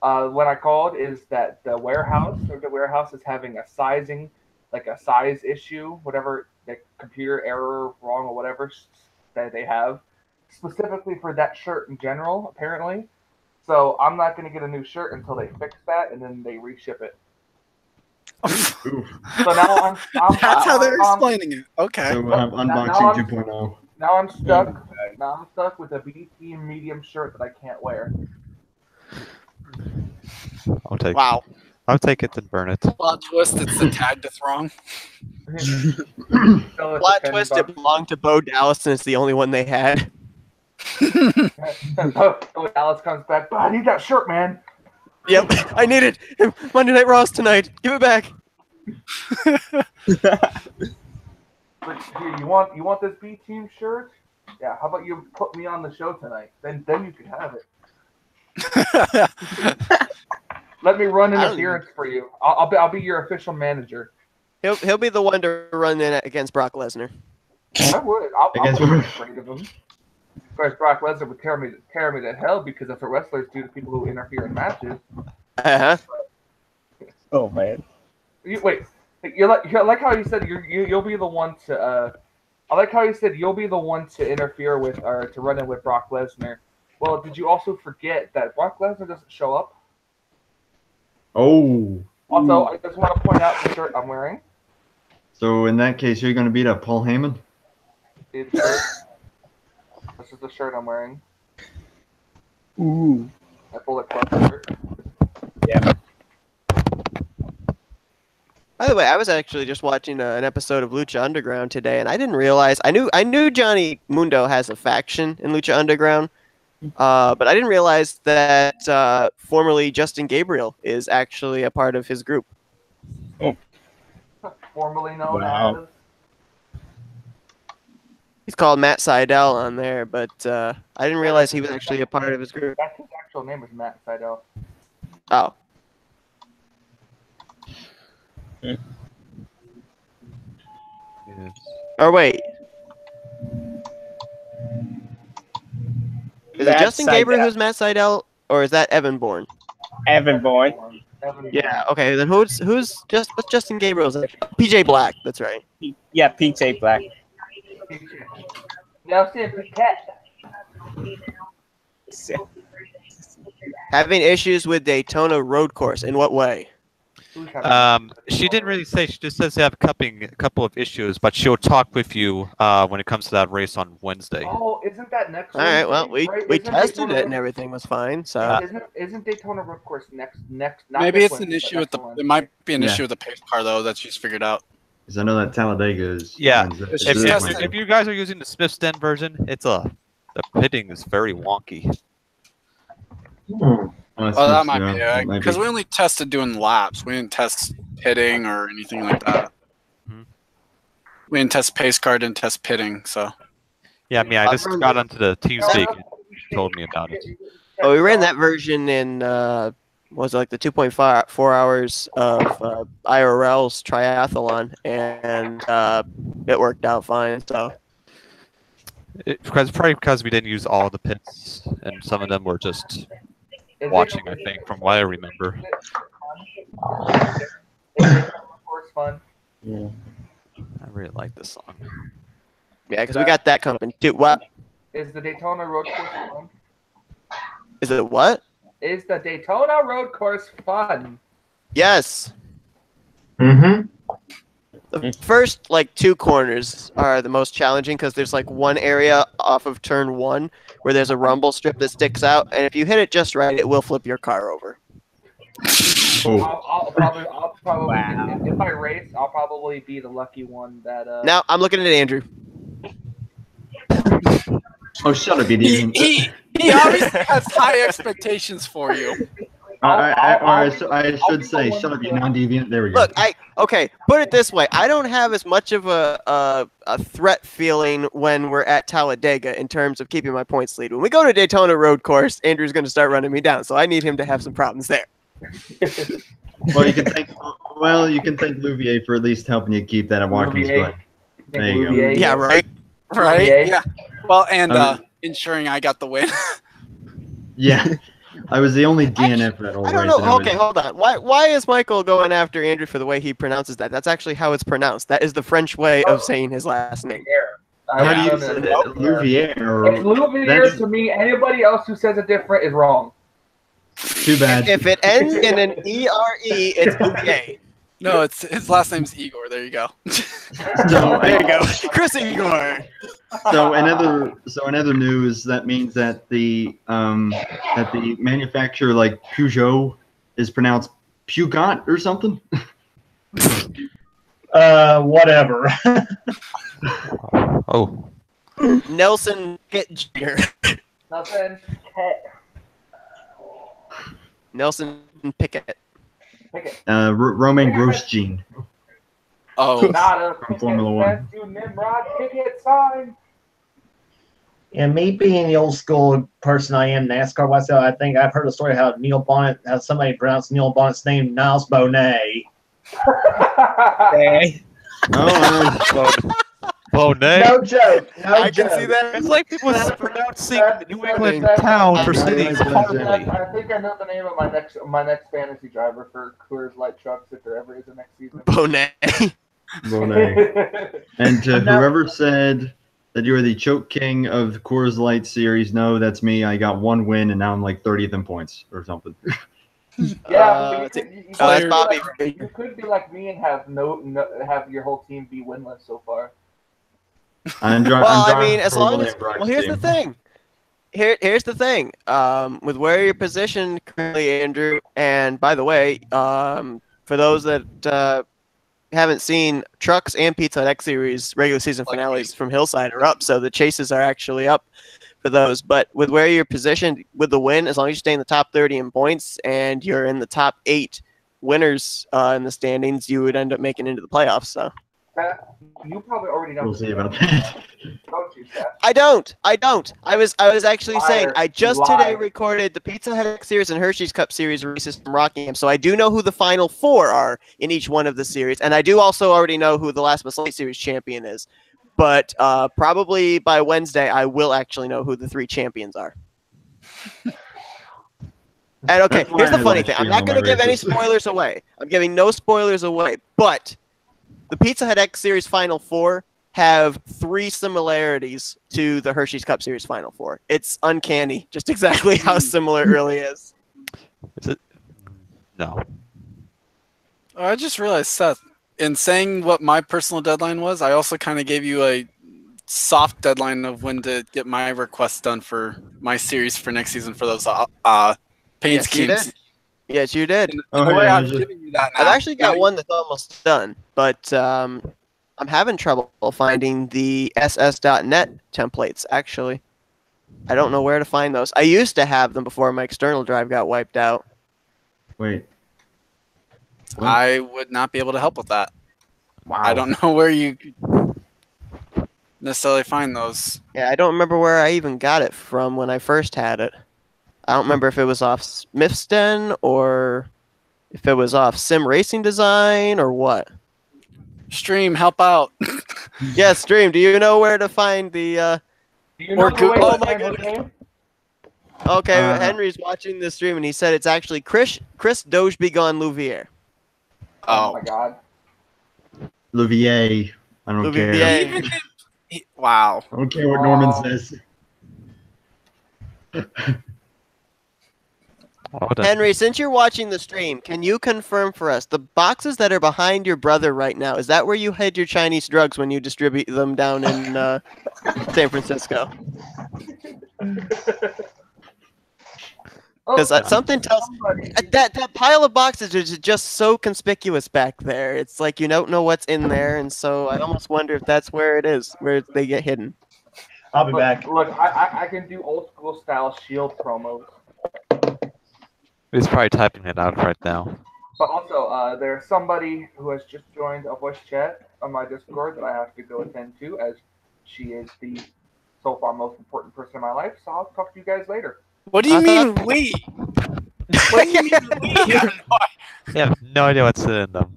when I called, is that the warehouse is having a sizing, like a size issue, whatever the computer error wrong or whatever that they have, specifically for that shirt in general. Apparently, so I'm not going to get a new shirt until they fix that and then they reship it. Oof. So now I'm That's how they're explaining it. Okay. So now unboxing I'm- 2.0. Now I'm stuck. Now I'm stuck with a BT medium shirt that I can't wear. I'll take. Wow. I'll take it and burn it. Plot twist, it's the tag that's wrong. Plot twist, it belonged to Bo Dallas, and it's the only one they had. So Dallas comes back, but I need that shirt, man. Yep, I need it. Monday Night Raw's tonight. Give it back. But here, you want this B team shirt? Yeah. How about you put me on the show tonight? Then you can have it. Let me run I don't interference for you. I'll be your official manager. He'll be the one to run in against Brock Lesnar. I would. I Against wouldn't who? be afraid of him. Of course, Brock Lesnar would tear me to hell because that's what wrestlers do to people who interfere in matches. Uh-huh. Oh man. Wait, you're like how you said you'll be the one to. I like how you said you'll be the one to interfere with or to run in with Brock Lesnar. Well, did you also forget that Brock Lesnar doesn't show up? Oh. Also, I just want to point out the shirt I'm wearing. So in that case, you're going to beat up Paul Heyman? This is the shirt I'm wearing. Ooh. A Bullet Club shirt. Yeah. By the way, I was actually just watching an episode of Lucha Underground today, and I didn't realize I knew Johnny Mundo has a faction in Lucha Underground, but I didn't realize that formerly Justin Gabriel is actually a part of his group. Formerly known Wow. as. He's called Matt Seidel on there, but I didn't realize he was actually a part of his group. That's his actual name is Matt Seidel. Oh. Or wait. Is it Matt Justin Gabriel Seidel. who's Matt Seidel, or is that Evan Bourne? Evan Bourne. Evan Yeah. Okay. Then what's Justin Gabriel's? PJ Black. That's right. Yeah, PJ Black. Now see Cat. Having issues with Daytona Road Course. In what way? She didn't really say. She just says they have a couple of issues, but she'll talk with you when it comes to that race on Wednesday. Oh, isn't that next? All right. Well, Wednesday? we Isn't tested Daytona it and Road- everything was fine. So Isn't Daytona Road Course next? Not Maybe this it's an Wednesday, issue but with the. next one. It might be an Yeah. issue with the pace car though that she's figured out. Because I know that Talladega is. Yeah. Wednesday. If If, It's you- Wednesday. if you guys are using the Smith Sten version, the pitting is very wonky. Oh, that might be that it. might Because be. we only tested doing laps. We didn't test pitting or anything like that. Mhm. We didn't test pace car, didn't test pitting. So Yeah, I mean, I just got onto the TeamSpeak and told me about it. oh, we ran that version in was it like the 2.4 hours of IRL's triathlon, and it worked out fine. So Probably because we didn't use all the pits, and some of them were just watching. I think, from what I remember. Is Daytona Road Course fun? I really like this song. yeah, because we got that coming too. What Is the Daytona Road Course fun? is it? What? Is the Daytona Road Course fun? Yes. Mm-hmm. The first like two corners are the most challenging because there's like one area off of turn one where there's a rumble strip that sticks out, and if you hit it just right, it will flip your car over. Oh, I'll probably Wow. if I race, I'll probably be the lucky one that. Now I'm looking at Andrew. oh, shut up, you didn't. he obviously has high expectations for you. I should I'll say, be the shut one up, you to- non-deviant. There we go. Look, okay. Put it this way: I don't have as much of a threat feeling when we're at Talladega in terms of keeping my points lead. When we go to Daytona Road Course, Andrew's going to start running me down, so I need him to have some problems there. Well, you can thank Louvier for at least helping you keep that at Watkins Louvier. Glen. There you go. Yeah, right. Right? Yeah. Yeah. Well, and Um, ensuring I got the win. Yeah, I was the only DNF at all. I don't know. Okay, hold on. Why is Michael going after Andrew for the way he pronounces that? That's actually how it's pronounced. That is the French way of saying his last name. How do you say that? Louvier? Or It's Louvier that's to me. Anybody else who says it different is wrong. too bad. If it ends in an E-R-E, it's Bouvier. No, it's his last name's Igor. There you go. So, There you go. Chris Igor. So in other news, that means that the manufacturer like Peugeot is pronounced Peugeot or something. Whatever. Oh, Nelson Pickett Jr. Nothing. Nelson Pickett. Pick it. Romain Grosjean. Oh, Not a From Formula One. That's you, Nimrod. Pick it sign. And me being the old school person I am, NASCAR myself, I think I've heard a story how somebody pronounced Neil Bonnet's name Niles Bonet. Oh, Bonet. No joke. No I joke. can see that. It's like people pronouncing New England That's- towns or that's- cities that's- horribly. I think I know the name of my next fantasy driver for Coors Light trucks if there ever is a next season. Bonet. Bonet. And to whoever said that you were the choke king of the Coors Light series, no, that's me. I got one win, and now I'm like 30th in points or something. Yeah, but that's you Bobby. you could be like me and have have your whole team be winless so far. Well, I mean, as long as here's the thing. Here's the thing. With where you're positioned currently, Andrew, and by the way, for those that haven't seen, Trucks and Pizza Hut X Series regular season finales from Hillside are up, so the chases are actually up for those. But with where you're positioned with the win, as long as you stay in the top 30 in points and you're in the top 8 winners in the standings, you would end up making into the playoffs. So You probably already know. We'll see about that. Don't you, Seth? I don't. I was actually saying Liar. I just Liar. today recorded the Pizza Hut X Series and Hershey's Cup Series races from Rockingham, so I do know who the final 4 are in each one of the series, and I do also already know who the last Light Series champion is. But probably by Wednesday, I will actually know who the 3 champions are. And okay, That's why here's the I funny like thing. I'm seeing not all going to my give any races. spoilers away. I'm giving no spoilers away. But the Pizza Hut X Series Final 4 have 3 similarities to the Hershey's Cup Series Final 4. It's uncanny, just exactly how similar it really is. Is it? No. Oh, I just realized, Seth, in saying what my personal deadline was, I also kind of gave you a soft deadline of when to get my request done for my series for next season for those paint Yes, you schemes. did. Yes, you did. And Oh, the way yeah, I'm I just- giving you that now, I've actually got now one that's almost done, but I'm having trouble finding the SS.net templates, actually. I don't know where to find those. I used to have them before my external drive got wiped out. Wait. I would not be able to help with that. Wow. I don't know where you necessarily find those. Yeah, I don't remember where I even got it from when I first had it. I don't remember if it was off Smithston or if it was off Sim Racing Design or what. Stream, help out. Yeah, Stream, do you know where to find the... Do you Or know the way Google- to Oh my find his goodness. name? Okay, Henry's Uh, watching the stream and he said it's actually Chris Dogebegon Louvier. Oh Oh, my god. Louvier. I don't care. Louvier. wow. I don't care what Norman Wow. says. Hold on. Henry, since you're watching the stream, can you confirm for us the boxes that are behind your brother right now? Is that where you hid your Chinese drugs when you distribute them down in San Francisco? Because something tells that pile of boxes is just so conspicuous back there. It's like you don't know what's in there, and so I almost wonder if that's where it is, where they get hidden. I'll be back. Look, I can do old school style Shield promos. He's probably typing it out right now. But also, there's somebody who has just joined a voice chat on my Discord that I have to go attend to, as she is the so far most important person in my life. So I'll talk to you guys later. What do you I mean we? What do you mean we? They have no idea what's in them.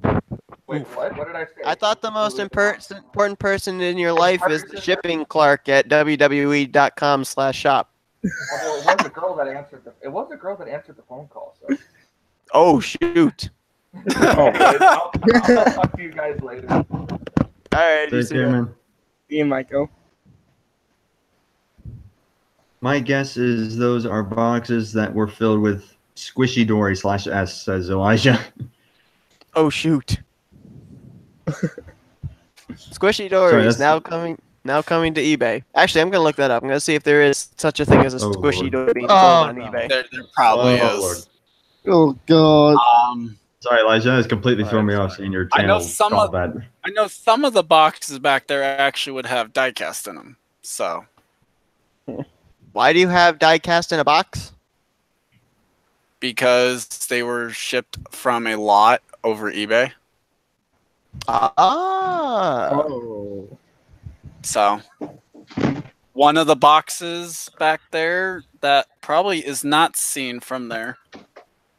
Wait, what? What did I say? I thought the most important person in your life is the shipping clerk at wwe.com/shop. Well, it was a girl that answered the. It was a girl that answered the phone call. So. Oh shoot! I'll talk to you guys later. All right, you Take see care, ya. man. Me and Michael. My guess is those are boxes that were filled with squishy dory /S, says Elijah. Oh shoot! Squishy Dory Sorry, is that's- now coming to eBay. Actually, I'm gonna look that up. I'm gonna see if there is such a thing as a Oh, squishy Lord. Dory being Oh, sold on no. eBay. There probably Oh, is. Oh God. Sorry, Elijah. That has completely thrown me Alright, off sorry. seeing your I know channel some called of- that. I know some of the boxes back there actually would have diecast in them. So Why do you have die cast in a box? because they were shipped from a lot over eBay. Ah. Oh. So one of the boxes back there that probably is not seen from there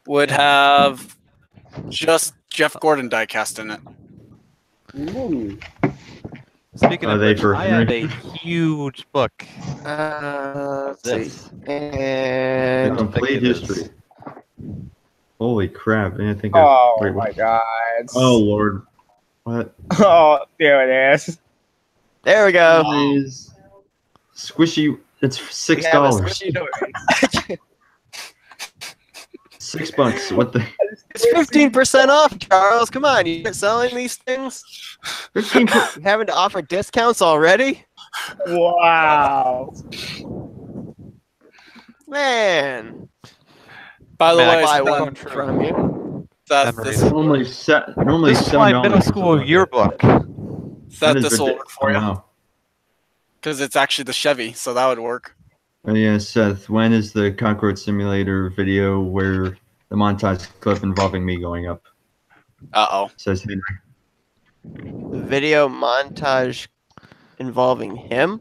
would have just Jeff Gordon diecast in it. Ooh. Speaking Are of they which, for I have a Henry? huge book. Let's This. see. The And complete it is. history. Holy crap! I think. Oh wait, my God. Oh Lord. What? Oh, there it is. there we go. Is squishy. It's We have a $6. squishy Dory. $6. What the? It's 15% off, Charles. Come on, you been selling these things? 15. You having to offer discounts already? Wow. Man, By the Man, I way, buy Seth, one true. from you. Seth, Memories. this, Normally This is my $7. middle school yearbook. Seth, That is this will ridic- work for you Wow. because it's actually the Chevy, so that would work. Oh yeah, Seth. When is the Cockroach Simulator video where the montage clip involving me going up? Uh-oh. Says Henry. Video montage involving him.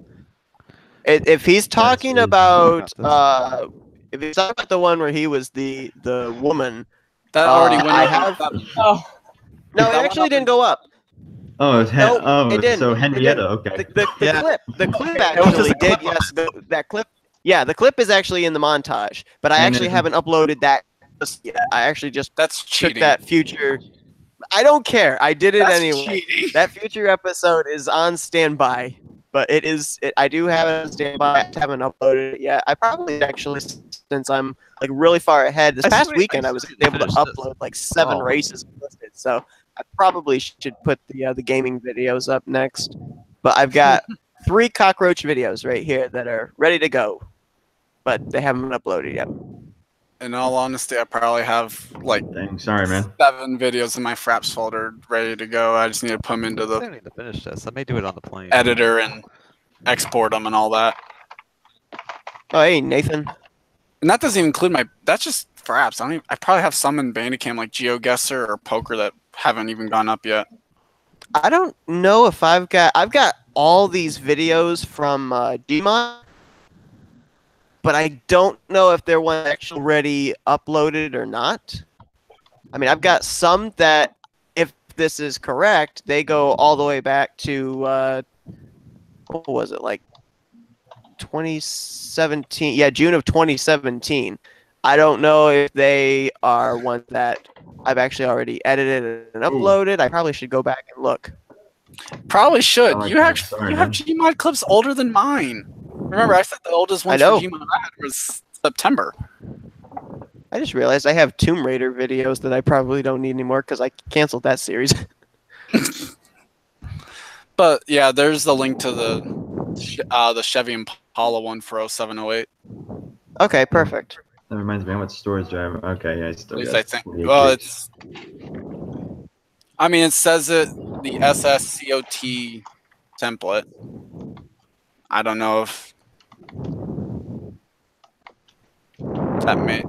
If he's talking Yes, about about if he's talking about the one where he was the woman, That already went I over. have- that- Oh. no, That it one actually up didn't in- go up. Oh, it's Nope, it didn't. so It Henrietta. didn't. Okay. The Yeah. clip It was actually just a did. clip. Yes, that clip. Yeah, the clip is actually in the montage, but I And actually it- haven't uploaded that just yet. I actually just That's took cheating. that future. I don't care. I did it That's anyway. cheating. That future episode is on standby, but it is. I do have it on standby. I haven't uploaded it yet. I probably actually, since I'm like really far ahead. This I past swear- weekend, I I was swear able to finished this. upload like 7 Oh. races listed. So I probably should put the gaming videos up next. But I've got 3 cockroach videos right here that are ready to go, but they haven't been uploaded yet. In all honesty, I probably have like Dang, sorry, man. 7 videos in my Fraps folder ready to go. I just need to put them into I the don't need to finish this. I may do it on the plane. editor and export them and all that. Oh, hey, Nathan. And that doesn't even include my. That's just Fraps. I probably have some in Bandicam like GeoGuessr or Poker that haven't even gone up yet. I don't know if I've got all these videos from Gmod, but I don't know if they're one actually already uploaded or not. I mean, I've got some that, if this is correct, they go all the way back to what was it, like 2017? Yeah, June of 2017. I don't know if they are ones that I've actually already edited and uploaded. I probably should go back and look. Probably should. Oh, You okay, have sorry, you have man. Gmod clips older than mine. Remember, I said the oldest ones I know. for Gmod I had was September. I just realized I have Tomb Raider videos that I probably don't need anymore because I canceled that series. But yeah, there's the link to the Chevy Impala one for 0708. Okay, perfect. That reminds me, how much storage do I have? Okay, yeah, I At still least got I think. 48 Well, gigs. I mean, it says it the SSCOT template. I don't know if that may.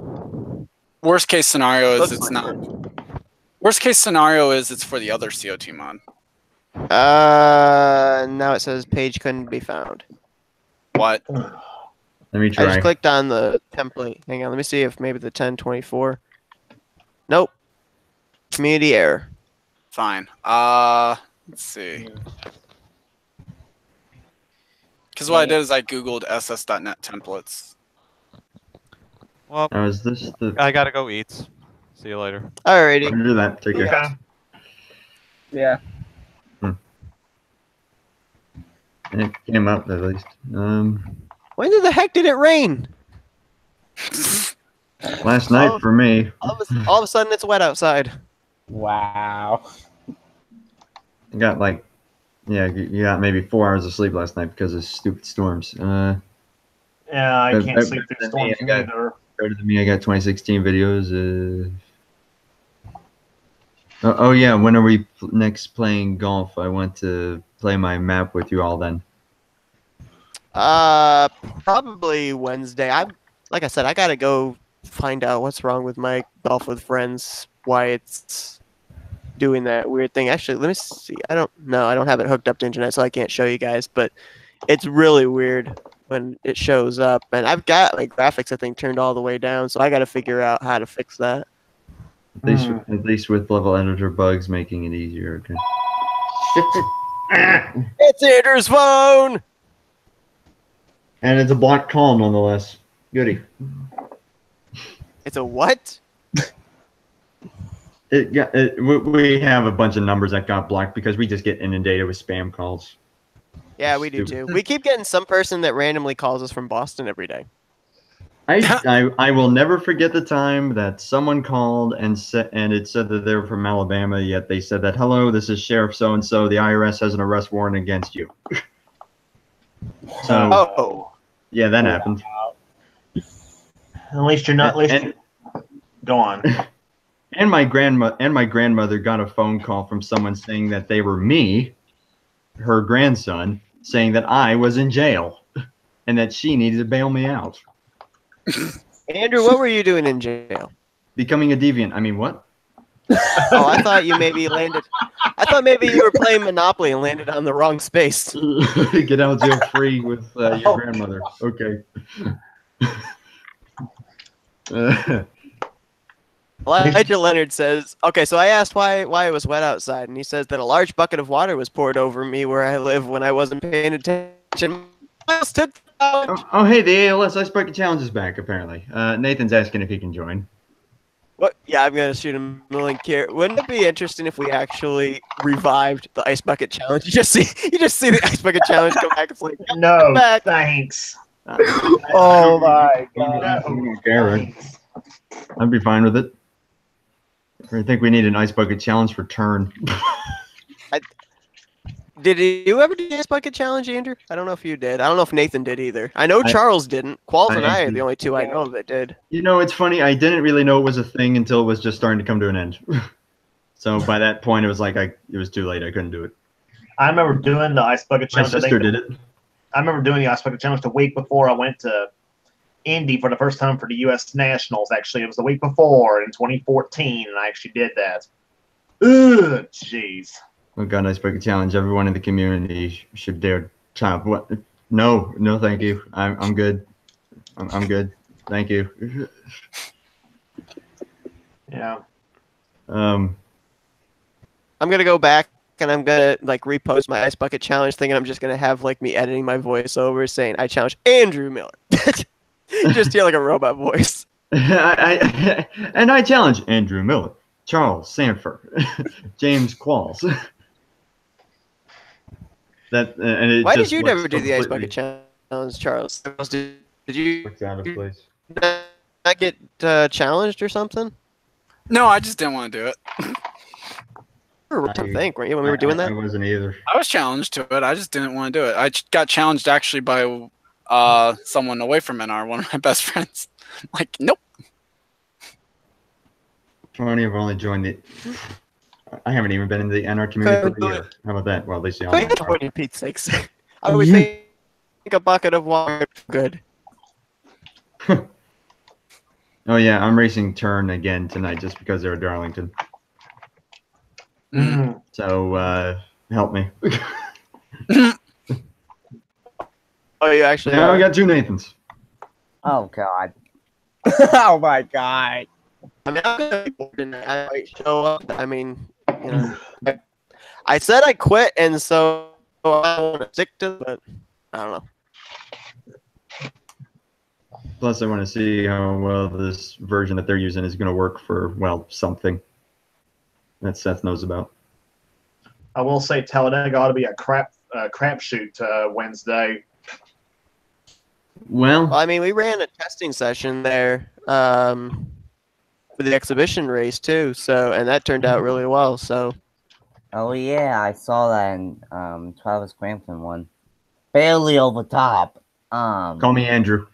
Worst case scenario is Looks it's like not. Worst case scenario is it's for the other COT mod. Now it says page couldn't be found. What? Let me I try. just clicked on the template. Hang on, let me see if maybe the 1024. Nope. Community error. Fine. Let's see. Because what I did is I googled ss.net templates. Well, Now, is this the? I gotta go eat. See you later. Alrighty. Do that. Take care. Okay. Yeah. It came up at least. When the heck did it rain? Last night for me. All of a sudden, it's wet outside. Wow. I got like, yeah, you got maybe 4 hours of sleep last night because of stupid storms. Yeah, I But- can't but- sleep but through then me, storms I got- either. Better than me, I got 2016 videos. Oh yeah, when are we next playing golf? I want to play my map with you all then. Probably Wednesday. Like I said, I gotta go find out what's wrong with my Golf with Friends. Why it's doing that weird thing. Actually, let me see. I don't have it hooked up to internet, so I can't show you guys. But it's really weird when it shows up, and I've got like graphics I think turned all the way down, so I got to figure out how to fix that. At least with level editor bugs making it easier. Okay. It's Andrew's phone. And it's a block call nonetheless. Goody. It's a what? We have a bunch of numbers that got blocked because we just get inundated with spam calls. Yeah, we do too. We keep getting some person that randomly calls us from Boston every day. I will never forget the time that someone called and it said that they were from Alabama, yet they said that, hello, this is Sheriff so-and-so. The IRS has an arrest warrant against you. So, Oh. yeah, that happened. At least you're not. Go on. And my grandmother got a phone call from someone saying that they were me, her grandson, saying that I was in jail and that she needed to bail me out. Andrew, what were you doing in jail? Becoming a deviant. I mean, what? Oh, I thought you maybe landed. I thought maybe you were playing Monopoly and landed on the wrong space. Get out of jail free with your grandmother. Okay. Elijah Leonard says, okay, so I asked why it was wet outside, and he says that a large bucket of water was poured over me where I live when I wasn't paying attention. Miles took oh, hey, the ALS Ice Bucket Challenge is back, apparently. Nathan's asking if he can join. What? Yeah, I'm going to shoot him a link here. Wouldn't it be interesting if we actually revived the Ice Bucket Challenge? You just see the Ice Bucket Challenge come back. It's like, No, back. thanks. Oh my god. Thanks. I'd be fine with it. I think we need an Ice Bucket Challenge for turn. Did you ever do the Ice Bucket Challenge, Andrew? I don't know if you did. I don't know if Nathan did either. I know Charles didn't. Qualls and I are the only two I know that did. You know, it's funny. I didn't really know it was a thing until it was just starting to come to an end. So by that point, it was like it was too late. I couldn't do it. I remember doing the Ice Bucket My Challenge. sister did it. I remember doing the Ice Bucket Challenge the week before I went to Indy for the first time for the U.S. Nationals. Actually, it was the week before in 2014, and I actually did that. Ugh, jeez. Oh God, Ice Bucket Challenge. Everyone in the community should dare try. What? No, thank you. I'm good. I'm good. Thank you. Yeah. I'm gonna go back and I'm gonna like repost my Ice Bucket Challenge thing, and I'm just gonna have like me editing my voiceover saying I challenge Andrew Miller. You just hear like a robot voice. And I challenge Andrew Miller, Charles Sanford, James Qualls. Why did you never do the Ice Bucket Challenge, Charles? Did you not get challenged or something? No, I just didn't want to do it. I think, weren't you, when we were doing that? I wasn't either. I was challenged to it. I just didn't want to do it. I got challenged actually by someone away from NR, one of my best friends. Like, nope. Funny, I've only joined it. I haven't even been in the NR community for a year. How about that? Well, at least y'all. For Pete's sakes. I would think a bucket of water good. Oh yeah, I'm racing turn again tonight just because they're at Darlington. Mm. So help me. Oh, you actually? Yeah, I got two Nathans. Oh god. Oh my god. I mean, I'm gonna be bored and I might show up. I mean, you know, I said I quit, and so I don't want to stick to it, but I don't know. Plus, I want to see how well this version that they're using is going to work for, well, something that Seth knows about. I will say Talladega ought to be a crapshoot Wednesday. Well, Well, I mean, we ran a testing session there for the exhibition race too, and that turned out really well. So Oh yeah, I saw that in Travis Crampton one. Barely over top. call me Andrew.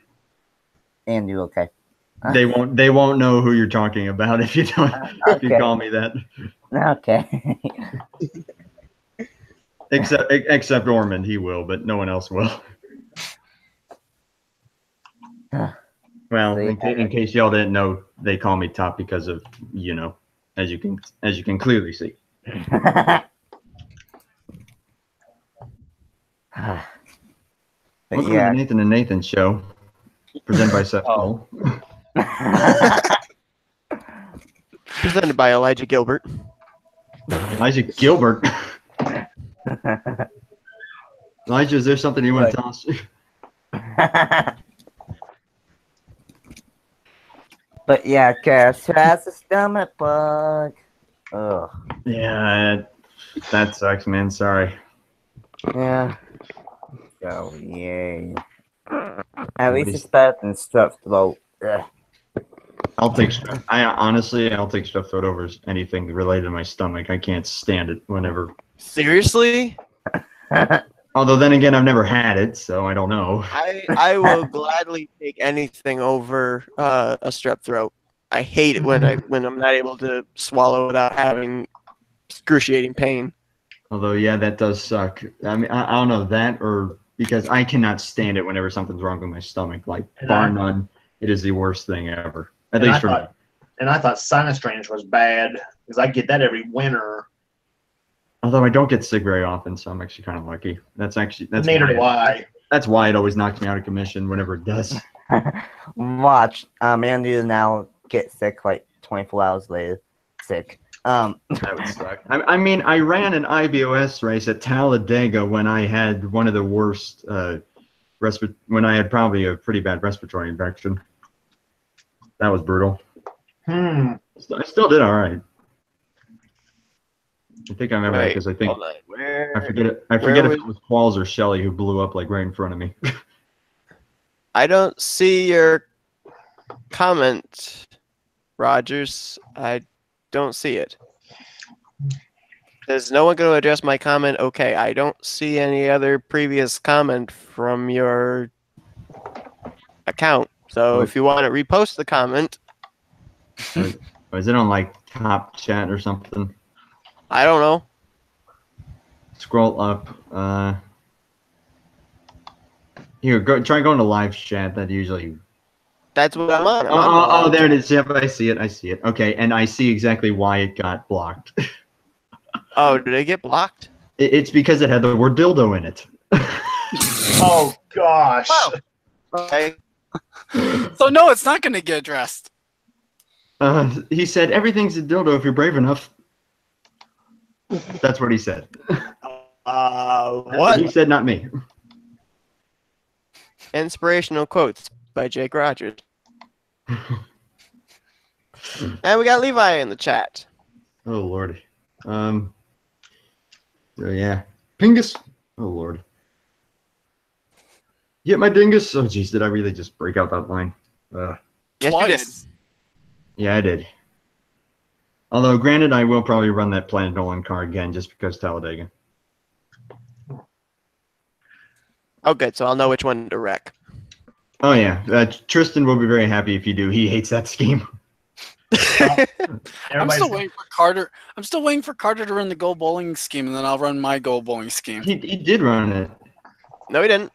Andrew, okay. They won't know who you're talking about if you don't if you Okay. call me that. Okay. Except Ormond, he will, but no one else will. Well, in case y'all didn't know, they call me Top because of, you know, as you can clearly see. But Welcome yeah. to the Nathan and Nathan show, presented by Seth Cole. presented by Elijah Gilbert. Elijah Gilbert. Elijah, is there something you want to tell us? But yeah, Cass has a stomach bug. Ugh. Yeah, that sucks, man. Sorry. Yeah. So yay. At least it's better than strep throat. Ugh. I'll take strep throat over anything related to my stomach. I can't stand it whenever. Seriously, Although then again, I've never had it, so I don't know. I will gladly take anything over a strep throat. I hate it when I'm not able to swallow without having excruciating pain. Although, yeah, that does suck. I mean, I don't know that, or because I cannot stand it whenever something's wrong with my stomach. Like, bar none, it is the worst thing ever. At least for me. And I thought sinus drainage was bad because I get that every winter. Although I don't get sick very often, so I'm actually kind of lucky. Neither do I. That's why it always knocks me out of commission whenever it does. Watch. Andy now get sick like 24 hours later. Sick. That would suck. I mean, I ran an IBOS race at Talladega when I had one of the worst when I had probably a pretty bad respiratory infection. That was brutal. I still did all right. I think I remember that because I think I forget if it was Qualls or Shelley who blew up like right in front of me. I don't see your comment, Rogers. I don't see it. Is no one going to address my comment? Okay, I don't see any other previous comment from your account. So if you want to repost the comment. Or is it on like top chat or something? I don't know. Scroll up. Here, try going to live chat. That usually. That's what I'm on. Oh, there it is. Yep, I see it. Okay, and I see exactly why it got blocked. Oh, did it get blocked? It's because it had the word dildo in it. Oh gosh. Oh. Okay. So no, it's not going to get addressed. He said everything's a dildo if you're brave enough. That's what he said. What? He said, not me. Inspirational quotes by Jake Rogers. And we got Levi in the chat. Oh Lord. So yeah, Pingus. Oh Lord. You hit my dingus. Oh geez, did I really just break out that line? Yes, you did. Twice. Yeah, I did. Although, granted, I will probably run that Planet Nolan car again just because Talladega. Oh, good. So I'll know which one to wreck. Oh yeah, Tristan will be very happy if you do. He hates that scheme. I'm still waiting for Carter. I'm still waiting for Carter to run the Go Bowling scheme, and then I'll run my Go Bowling scheme. He did run it. No, he didn't.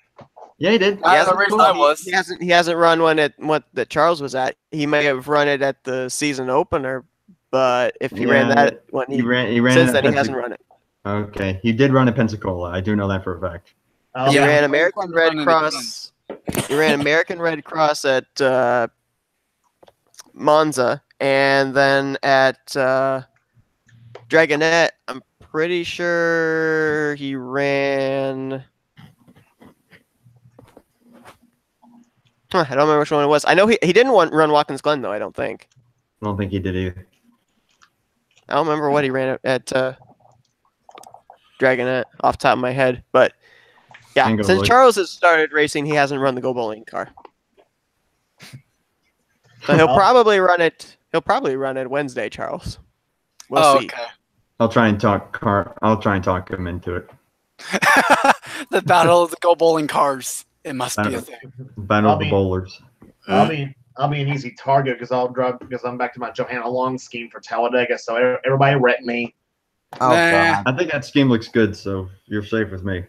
Yeah, he did. He hasn't, the race I was. he hasn't run one at what that Charles was at. He may have run it at the season opener, but if he ran that when he ran since it then at he hasn't run it. Okay, he did run at Pensacola. I do know that for a fact. He Yeah. ran American Red Running it Cross. He ran American Red Cross at Monza, And then at Dragonette, I'm pretty sure he ran. I don't remember which one it was. I know he didn't run Watkins Glen though. I don't think. I don't think he did either. I don't remember what he ran at Dragonette off the top of my head, but yeah, Can go since look. Charles has started racing, he hasn't run the Go Bowling car. So he'll probably run it. He'll probably run it Wednesday, Charles. We'll see. Okay. I'll try and talk him into it. The battle of the Go Bowling cars. It must be a thing. Battle of the Bobby. bowlers. I'll be an easy target because I'm back to my Johanna Long scheme for Talladega. So everybody wreck me. Oh Nah. god. I think that scheme looks good, so you're safe with me.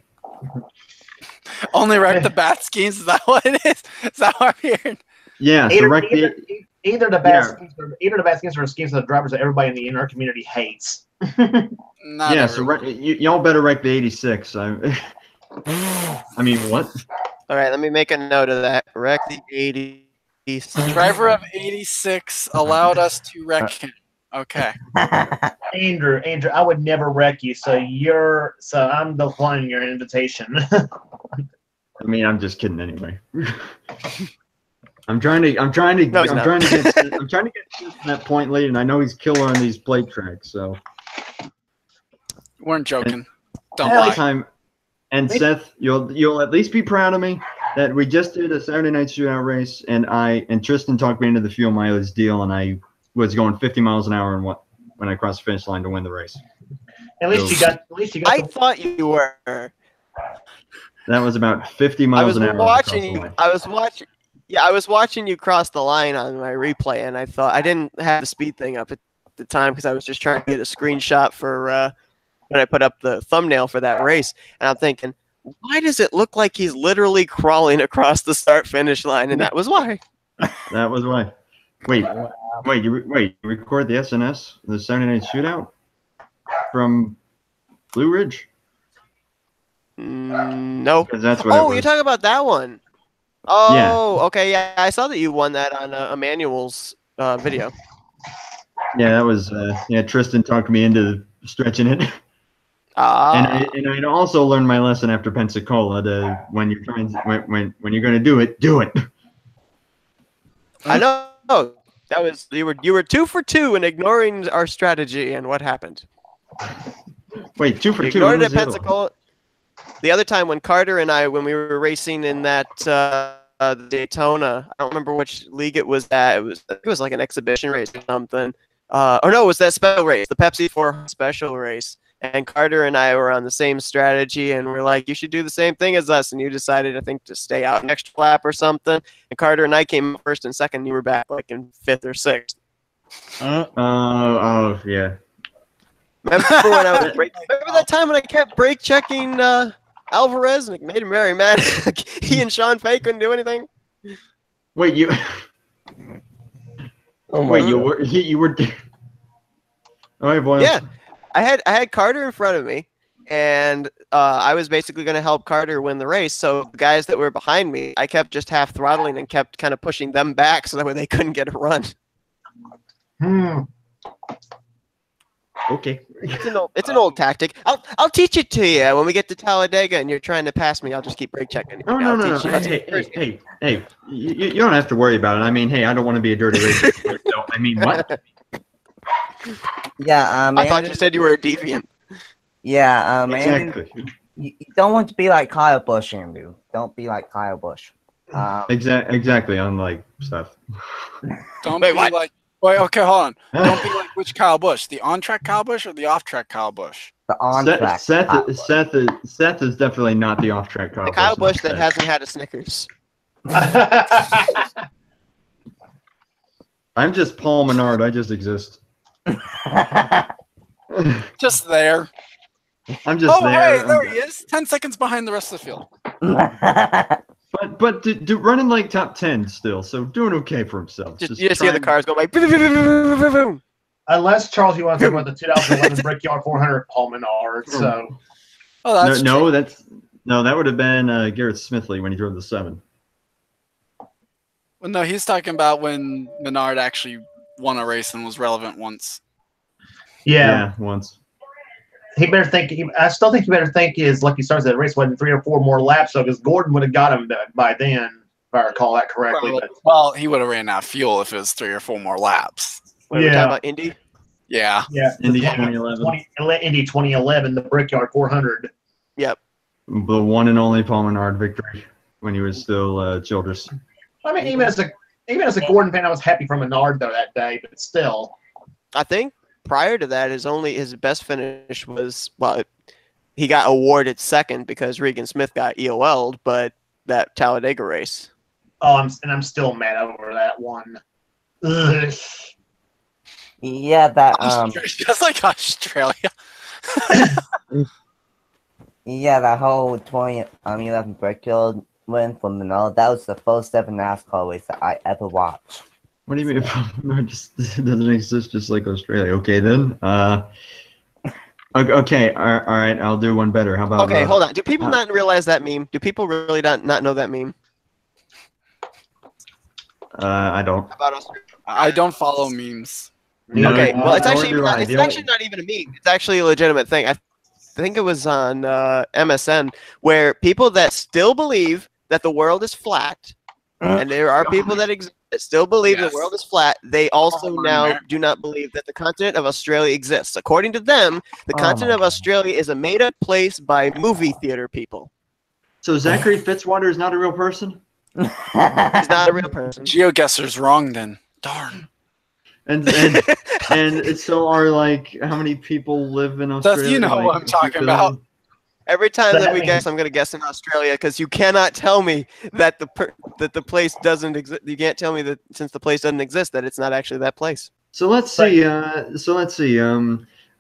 Only wreck the bat schemes. Is that what it is? Is that what I'm hearing? Yeah, so wreck the Either the bad schemes or schemes of the drivers that everybody in the inner community hates. Not yeah. So everyone. y'all better wreck the 86. I mean, what? All right, let me make a note of that. Wreck the 80. Driver of 86 allowed us to wreck him. Okay. Andrew, I would never wreck you, so I'm declining your invitation. I mean, I'm just kidding anyway. I'm trying to get to that point late, and I know he's killer on these plate tracks. So Weren't joking. Don't every lie. time, and Seth, you'll at least be proud of me that we just did a Saturday night shootout race, and Tristan talked me into the fuel mileage deal, and I was going 50 miles an hour when I crossed the finish line to win the race. At least you got. I thought you were. That was about 50 miles an hour. Watching you. I was watching you cross the line on my replay, and I thought I didn't have the speed thing up at the time because I was just trying to get a screenshot for when I put up the thumbnail for that race, and I'm thinking, why does it look like he's literally crawling across the start-finish line? And that was why. That was why. Wait, you record the SNS, the Saturday Night Shootout from Blue Ridge? No. Because that's what. Oh, you're talking about that one. Oh, Yeah. okay, yeah. I saw that you won that on Emmanuel's video. Yeah, that was. Tristan talked me into stretching it. And I also learned my lesson after Pensacola to when you're trying when you're going to do it, do it. I know. That was you were 2 for 2 in ignoring our strategy, and what happened? Wait, 2 for 2. Ignored When it was at the other one? Pensacola. The other time when Carter and I, when we were racing in that Daytona, I don't remember which league it was at. It was like an exhibition race or something. Or no, it was that special race, the Pepsi 4 special race. And Carter and I were on the same strategy, and we're like, you should do the same thing as us. And you decided, I think, to stay out an extra lap or something. And Carter and I came first and second. And you were back like in 5th or 6th. Oh, yeah. Remember when I was remember that time when I kept brake checking Alvarez and it made him very mad? He and Sean Fay couldn't do anything. Wait, you. Wait, you were. All right, boy. Yeah, I had Carter in front of me, and I was basically going to help Carter win the race. So the guys that were behind me, I kept just half throttling and kept kind of pushing them back so that way they couldn't get a run. Okay. It's an old tactic. I'll teach it to you when we get to Talladega and you're trying to pass me. I'll just keep brake checking. No. Hey, you don't have to worry about it. I mean, hey, I don't want to be a dirty racer. So, I mean, what? Yeah, I thought you said you were a deviant. Yeah, Exactly. you don't want to be like Kyle Busch, Andrew. Don't be like Kyle Busch. Exactly. Unlike Seth. Don't Wait, be what? like. Wait, okay, hold on. Don't be like which Kyle Busch? The on-track Kyle Busch or the off-track Kyle Busch? The on-track. Seth is definitely not the off-track Kyle The Kyle Busch Busch that hasn't had a Snickers. I'm just Paul Menard. I just exist. Just there. I'm just there. Hey, there he is. 10 seconds behind the rest of the field. But running like top 10 still, so doing okay for himself. You just hear the trying- cars go like boom, boom, boom, boom, boom, boom. Unless, Charles, you want to talk about the 2011 Brickyard 400 Paul Menard. So Oh, that's no, true. that would have been Garrett Smithley when he drove the 7. Well, no, he's talking about when Menard actually won a race and was relevant once. Yeah. Once. He better think. I still think he better think his lucky stars that race wasn't 3 or 4 more laps, so because Gordon would have got him by then, if I recall that correctly. Probably. Well, he would have ran out of fuel if it was 3 or 4 more laps. Wait, we're talking about Indy? Yeah. Indy 2011. Indy 2011, the Brickyard 400. Yep. The one and only Paul Menard victory when he was still Childress. I mean, even as a Gordon fan, I was happy for Menard though that day, but still. I think prior to that, his best finish was, well, he got awarded second because Regan Smith got EOL'd, but that Talladega race. Oh, I'm still mad over that one. Ugh. Yeah, that just like Australia. yeah, that whole 2011 Brickyard win from Manila. That was the first ever NASCAR race that I ever watched. What do you mean? It just doesn't exist, just like Australia. Okay, then. Okay. All right. I'll do one better. How about? Okay, hold on. Do people not realize that meme? Do people really not know that meme? I don't. About Australia? I don't follow memes. Okay, well, it's actually nor do I. it's actually not even a meme. It's actually a legitimate thing. I think it was on MSN, where people that still believe that the world is flat, and there are people that still believe the world is flat, they also now do not believe that the continent of Australia exists. According to them, the continent of Australia is a made-up place by movie theater people. So Zachary Fitzwater is not a real person? He's not a real person. GeoGuesser's wrong then. Darn. And so are like how many people live in Australia? Seth, you know what I'm talking about. Every time that we guess, I'm going to guess in Australia because you cannot tell me that the place doesn't exist. You can't tell me that since the place doesn't exist that it's not actually that place. So let's see. Earth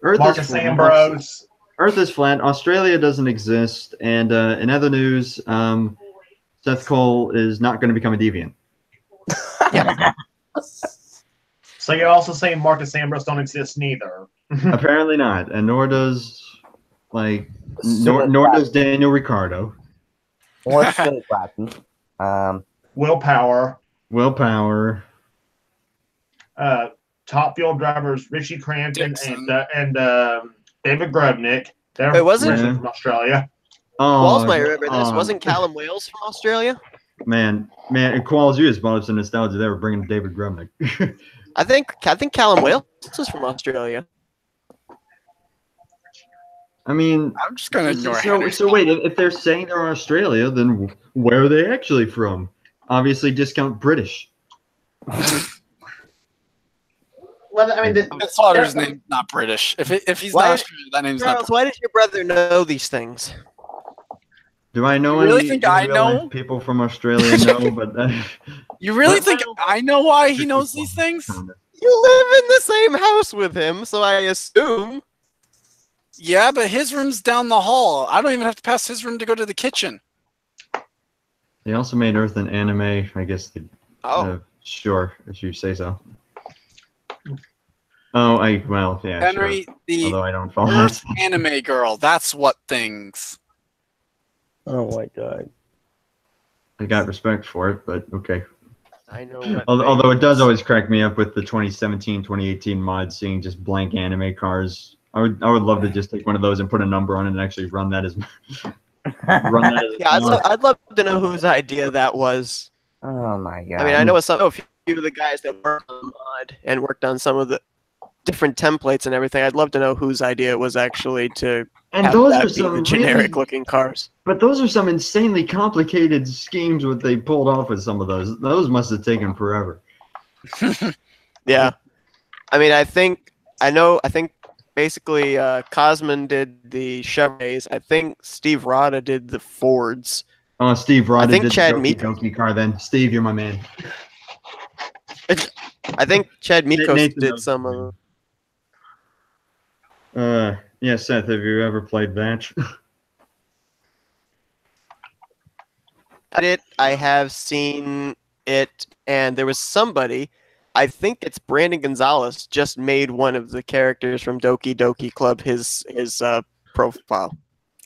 Marcus is flat. Ambrose. Earth is flat. Australia doesn't exist. And in other news, Seth Cole is not going to become a deviant. Yeah. So you're also saying Marcus Ambrose don't exist neither. Apparently not, and nor does nor does Daniel Ricciardo. Or Stuart Bratton. Willpower. Top field drivers Richie Crampton and David Grubnick. They're from Australia. Oh, Walls might remember this. Wasn't Callum Wales from Australia? Man, and Qualls, you just brought up some nostalgia. They were bringing David Grubnick. I think Callum Wales is from Australia. I mean, I'm just gonna ignore. So wait, if they're saying they're Australia, then where are they actually from? Obviously, discount British. Well, I mean, Fitzwater's name not British. If he's not Australian, that name's Charles, not. why does your brother know these things? Do I know You really any think I know? real-life people from Australia? No, but You really think I know why he knows these things? You live in the same house with him, so I assume. Yeah, but his room's down the hall. I don't even have to pass his room to go to the kitchen. They also made Earth an anime. I guess. Sure, if you say so. Oh, yeah. Henry, sure. the Although I don't follow Earth anime girl. That's what things. Oh my god. I got respect for it, but okay. I know. Although it does always crack me up with the 2017, 2018 mods, seeing just blank anime cars. I would love to just take one of those and put a number on it and actually run that as. Yeah, I'd love to know whose idea that was. Oh my god. I mean, I know a few of the guys that worked on the mod and worked on some of the different templates and everything. I'd love to know whose idea it was actually to have those that are be some the generic-looking cars. But those are some insanely complicated schemes what they pulled off with some of those. Those must have taken forever. Yeah. I mean, I think basically Cosman did the Chevrolets. I think Steve Rada did the Fords. Oh, Steve Rada did the Doki car then. Steve, you're my man. I think Chad Mikos did some of them. Yeah, Seth, have you ever played Vatch? I have seen it, and there was somebody, I think it's Brandon Gonzalez, just made one of the characters from Doki Doki Club his profile.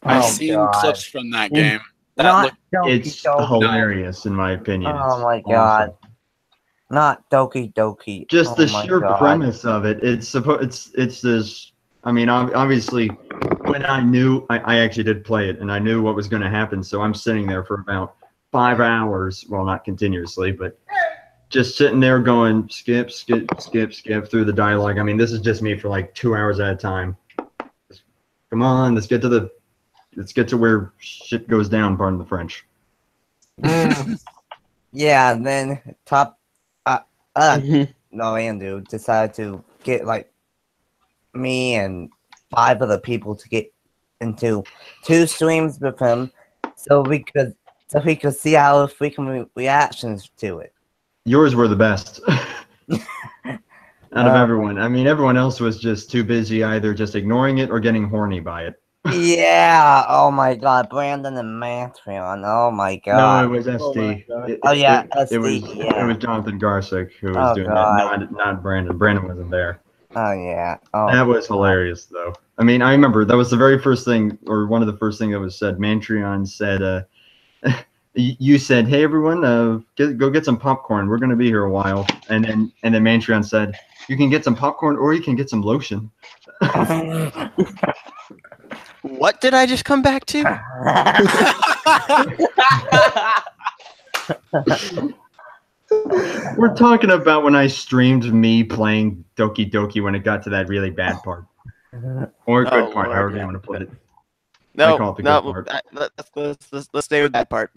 I've seen clips from that game. It's hilarious, in my opinion. Oh my god. Not Doki Doki. Just Oh the my sheer God. premise of it. It's this. I mean, obviously, when I knew I actually did play it, and I knew what was going to happen, so I'm sitting there for about 5 hours. Well, not continuously, but just sitting there going skip, skip, skip, skip through the dialogue. I mean, this is just me for like 2 hours at a time. Come on, let's get to where shit goes down. Pardon the French. Yeah, and then no, Andrew decided to get like me and 5 other people to get into 2 streams with him, so we could see our frequent reactions to it. Yours were the best out of everyone. I mean, everyone else was just too busy either just ignoring it or getting horny by it. Yeah. Oh my God, Brandon and Matreon. Oh my God. No, it was SD. SD. It was Jonathan Garsick who was doing God. that, not Brandon. Brandon wasn't there. Oh yeah. Oh. That was hilarious, though. I mean, I remember that was the very first thing, or one of the first things that was said. Mantreon said, "You said, hey everyone, go get some popcorn. We're gonna be here a while." And then Mantreon said, "You can get some popcorn, or you can get some lotion." What did I just come back to? We're talking about when I streamed me playing Doki Doki when it got to that really bad part. Or good part, Lord. however you want to put it. No, I call it the good part. Let's stay with that part.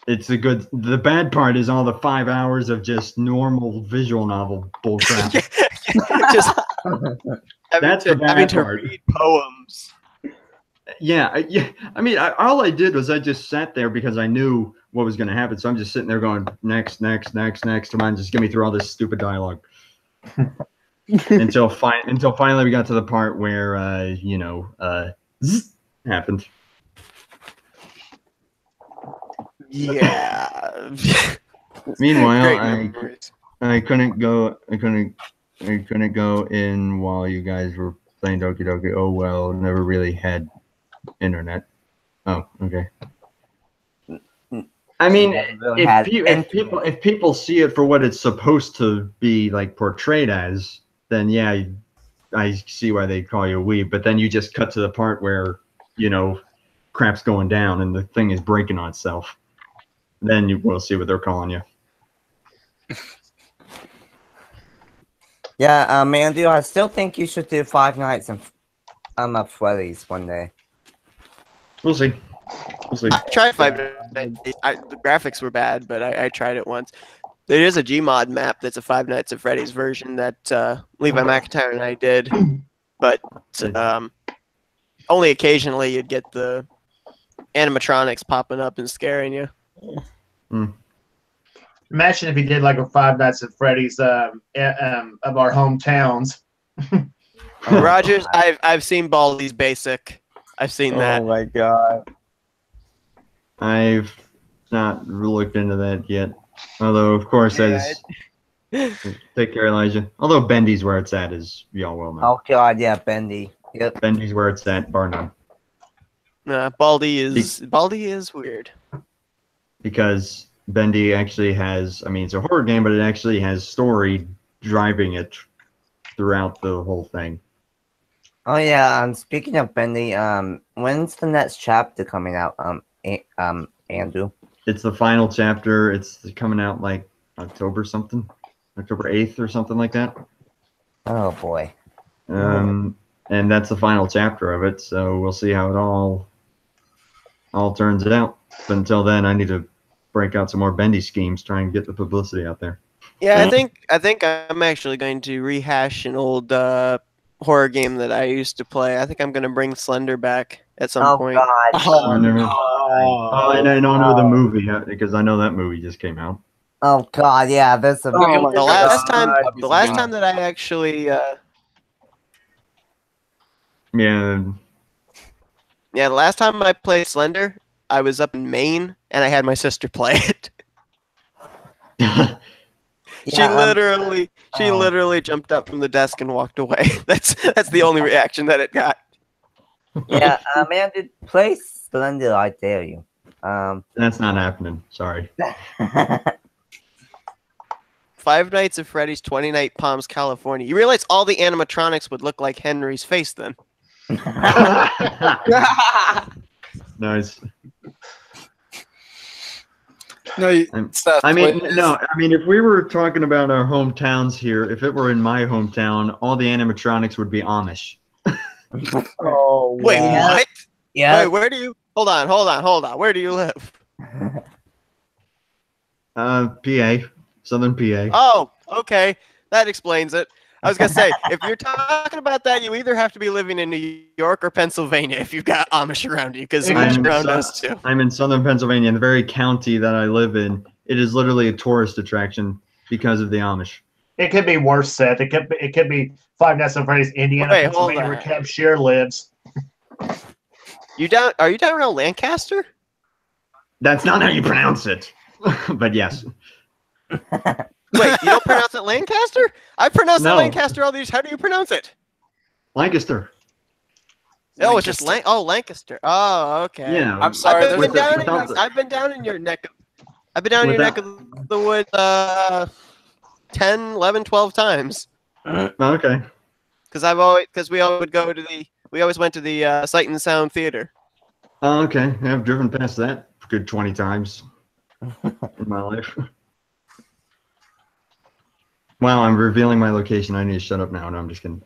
It's a good. The bad part is all the 5 hours of just normal visual novel bullcrap. Just That's the bad having to part. read poems. Yeah. I mean, all I did was I just sat there because I knew what was going to happen. So I'm just sitting there going, next. Come on, just get me through all this stupid dialogue. until finally we got to the part where happened. Yeah. Meanwhile, I couldn't go in while you guys were playing Doki Doki. Oh well, never really had internet. Oh, okay. I mean, if people see it for what it's supposed to be like portrayed as, then yeah, I see why they call you a weeb. But then you just cut to the part where crap's going down and the thing is breaking on itself. Then you will see what they're calling you. Yeah, Mandy, I still think you should do Five Nights at Freddy's one day. We'll see. I tried Five Nights. The graphics were bad, but I tried it once. There is a Gmod map that's a Five Nights at Freddy's version that Levi McIntyre and I did, but only occasionally you'd get the animatronics popping up and scaring you. Imagine if he did like a Five Nights at Freddy's of our hometowns. Rogers, I've seen Baldi's Basic. I've seen that. Oh my God. I've not looked into that yet. Although, of course, as take care, Elijah. Although Bendy's where it's at, as y'all well know. Oh God, yeah, Bendy. Yep. Bendy's where it's at, bar none. Baldi is weird. Because Bendy actually has, I mean, it's a horror game, but it actually has story driving it throughout the whole thing. Oh yeah. Speaking of Bendy, when's the next chapter coming out? Andrew. It's the final chapter. It's coming out like October 8th or something like that. Oh boy. And that's the final chapter of it. So we'll see how it all turns out. But until then, I need to break out some more Bendy schemes, try and get the publicity out there. Yeah, I think I'm actually going to rehash an old horror game that I used to play. I think I'm going to bring Slender back at some point. God. And I don't know the movie because I know that movie just came out. Oh God, yeah, there's a The last time that I actually the last time I played Slender, I was up in Maine and I had my sister play it. She literally jumped up from the desk and walked away. That's the only reaction that it got. Yeah, man, did play Slender, I dare you. That's not happening. Sorry. Five Nights at Freddy's 20 Night Palms, California. You realize all the animatronics would look like Henry's face then. Nice. No, Seth, I mean, wait, no. I mean, if we were talking about our hometowns here, if it were in my hometown, all the animatronics would be Amish. Oh, Wait, Yeah. what? Yeah. Wait, where do you? Hold on. Where do you live? PA, Southern PA. Oh, okay. That explains it. I was gonna say, if you're talking about that, you either have to be living in New York or Pennsylvania if you've got Amish around you, because Amish I'm around so- us too. I'm in Southern Pennsylvania, in the very county that I live in. It is literally a tourist attraction because of the Amish. It could be worse, Seth. It could be Five Nights at Freddy's, Indiana, Wait, hold Pennsylvania, where on. Kev Shear lives. You down? Are you down around Lancaster? That's not how you pronounce it, but yes. Wait, you don't pronounce it Lancaster? I pronounce it No. Lancaster all these. How do you pronounce it? Lancaster. Oh, it's just Lancaster. Oh, okay. Yeah. I'm sorry, I've there's been, a- down without in, the- I've been down in your neck. I've been down in your neck Without- of the woods 10, 11, 12 times. Okay. Because we always went to the Sight and Sound Theater. Oh, okay. I've driven past that a good 20 times in my life. Wow, I'm revealing my location. I need to shut up now. No, I'm just kidding.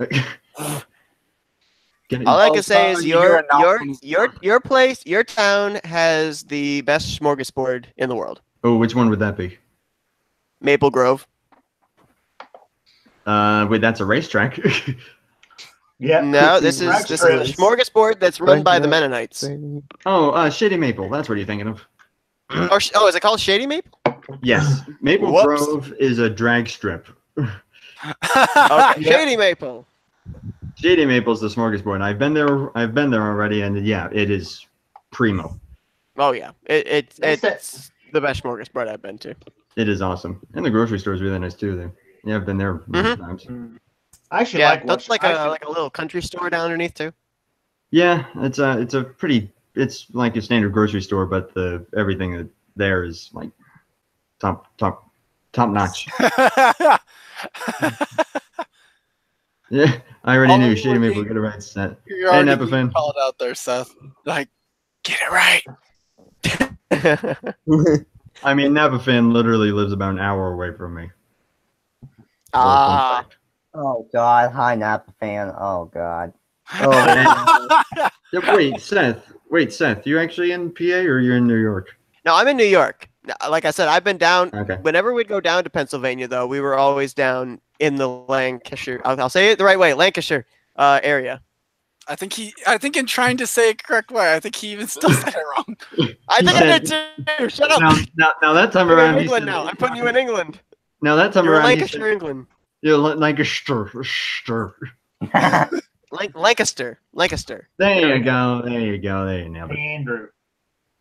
All I Oh, can say so is you're announcing- your place, your town has the best smorgasbord in the world. Oh, which one would that be? Maple Grove. Wait, that's a racetrack. Yeah. No, this is a smorgasbord that's run by the Mennonites. Oh, Shady Maple. That's what you're thinking of. Is it called Shady Maple? Yes. Maple Whoops. Grove is a drag strip. Okay, Yeah. Shady Maple. Shady Maple's the smorgasbord. I've been there already, and yeah, it is primo. Oh yeah, it's That's the best smorgasbord I've been to. It is awesome. And the grocery store is really nice too. There. Yeah, I've been there many times. I actually Yeah, like that's like a little country store down underneath too. Yeah, it's a pretty. It's like a standard grocery store, but everything that there is like top notch. Yeah, I already knew Shady Maple. Get it right, Seth. You're Hey, already Nepafin. being called out there, Seth. Like, get it right. I mean, Nepafin literally lives about an hour away from me. Little fun fact. Oh God, hi Napa fan. Oh God. Yeah, wait, Seth, you actually in PA or you're in New York? No, I'm in New York. Like I said, I've been down. Okay. Whenever we'd go down to Pennsylvania, though, we were always down in the Lancashire. I'll say it the right way, Lancashire area. I think in trying to say it correct way, I think he even still said it wrong. I think I did too. Shut up. Now that time You're around, in he England said- now. I'm putting you in England. Now that time You're in around, he Lancashire, said, England. you're Lancaster. Lancaster. There you go. There you nailed it. Andrew.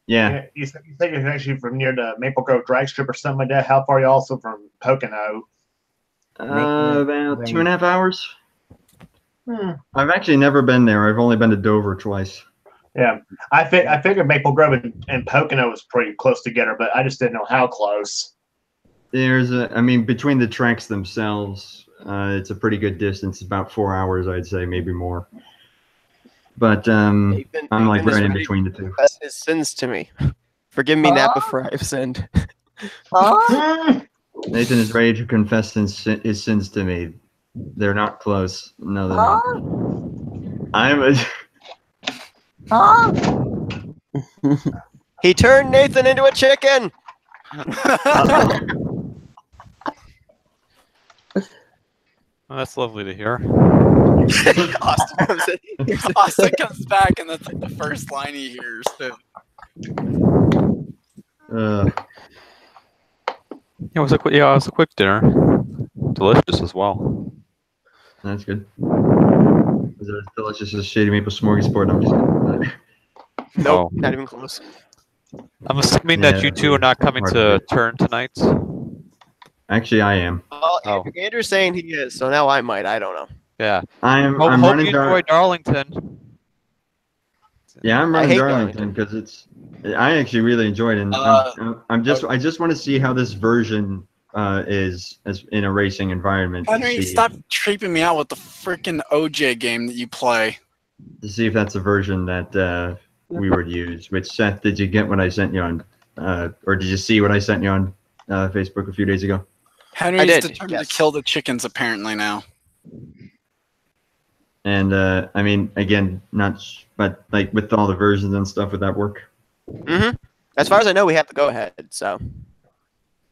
Yeah. You said you're actually from near the Maple Grove drag strip or something like that. How far are you also from Pocono? About 2.5 hours. I've actually never been there. I've only been to Dover twice. Yeah, I figured Maple Grove and Pocono was pretty close together, but I just didn't know how close. Between the tracks themselves, it's a pretty good distance. About 4 hours, I'd say, maybe more. But I'm like right in between the two. Confess his sins to me. Forgive me, Napa, for I have sinned. Huh? Nathan is ready to confess his sins to me. They're not close. No, they're Huh? not. I'm a. Huh? He turned Nathan into a chicken. Oh, that's lovely to hear. Austin comes in. Austin comes back, and that's like the first line he hears too. It was a quick dinner. Delicious as well. That's good. Is it as delicious as Shady Maple Smorgasbord? I'm just kidding. Nope, Oh. not even close. I'm assuming that Yeah, you two are not coming hard to to- turn tonight. Actually, I am. Well, Oh. Andrew's saying he is, so now I might. I don't know. Yeah. I'm Hope you running enjoy Darlington. Yeah, I'm I running hate Darlington because I actually really enjoyed it. And I just want to see how this version is as in a racing environment Henry, to see, stop creeping me out with the freaking OJ game that you play. to see if that's a version that we would use. Which, Seth, did you get what I sent you on, or did you see what I sent you on Facebook a few days ago? Henry's did, determined yes. to kill the chickens apparently now. And I mean, again, but like with all the versions and stuff, would that work? Mm-hmm. As far as I know, we have to go ahead. So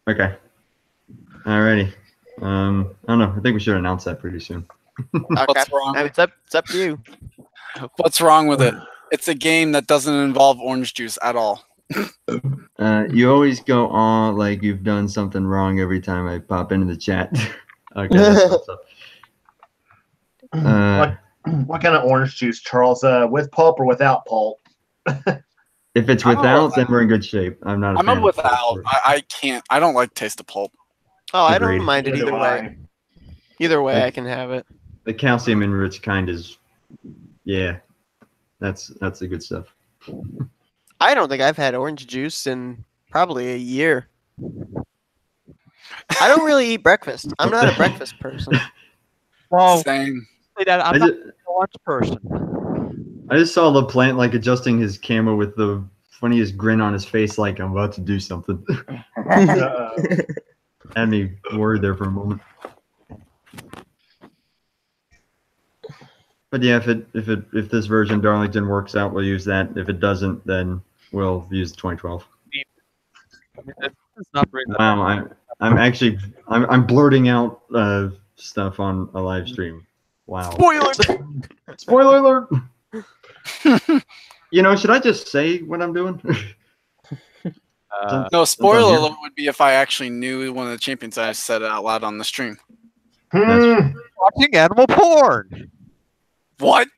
Okay. Alrighty. I don't know. I think we should announce that pretty soon. okay. What's wrong? I mean, it's up to you. What's wrong with it? It's a game that doesn't involve orange juice at all. You always go on like you've done something wrong every time I pop into the chat. Okay. That's what's up. What kind of orange juice, Charles? With pulp or without pulp? If it's I'm without, then we're in good shape. I'm not. I'm fan a of without. pulp. I can't. I don't like taste of pulp. Oh, I Agreed. don't mind it Neither either do way. Either way, I can have it. The calcium enriched kind is, yeah, that's the good stuff. I don't think I've had orange juice in probably a year. I don't really eat breakfast. I'm not a breakfast person. Well, Same. say that I'm I not just, a lunch person. I just saw LaPlante like adjusting his camera with the funniest grin on his face, like I'm about to do something. Had me worried there for a moment. But yeah, if this version Darlington works out, we'll use that. If it doesn't, then we'll use 2012. It's not very Wow, I'm blurting out stuff on a live stream. Wow. Spoiler! Spoiler alert. You know, should I just say what I'm doing? No, spoiler here. alert would be if I actually knew one of the champions. I said it out loud on the stream. watching animal porn. What?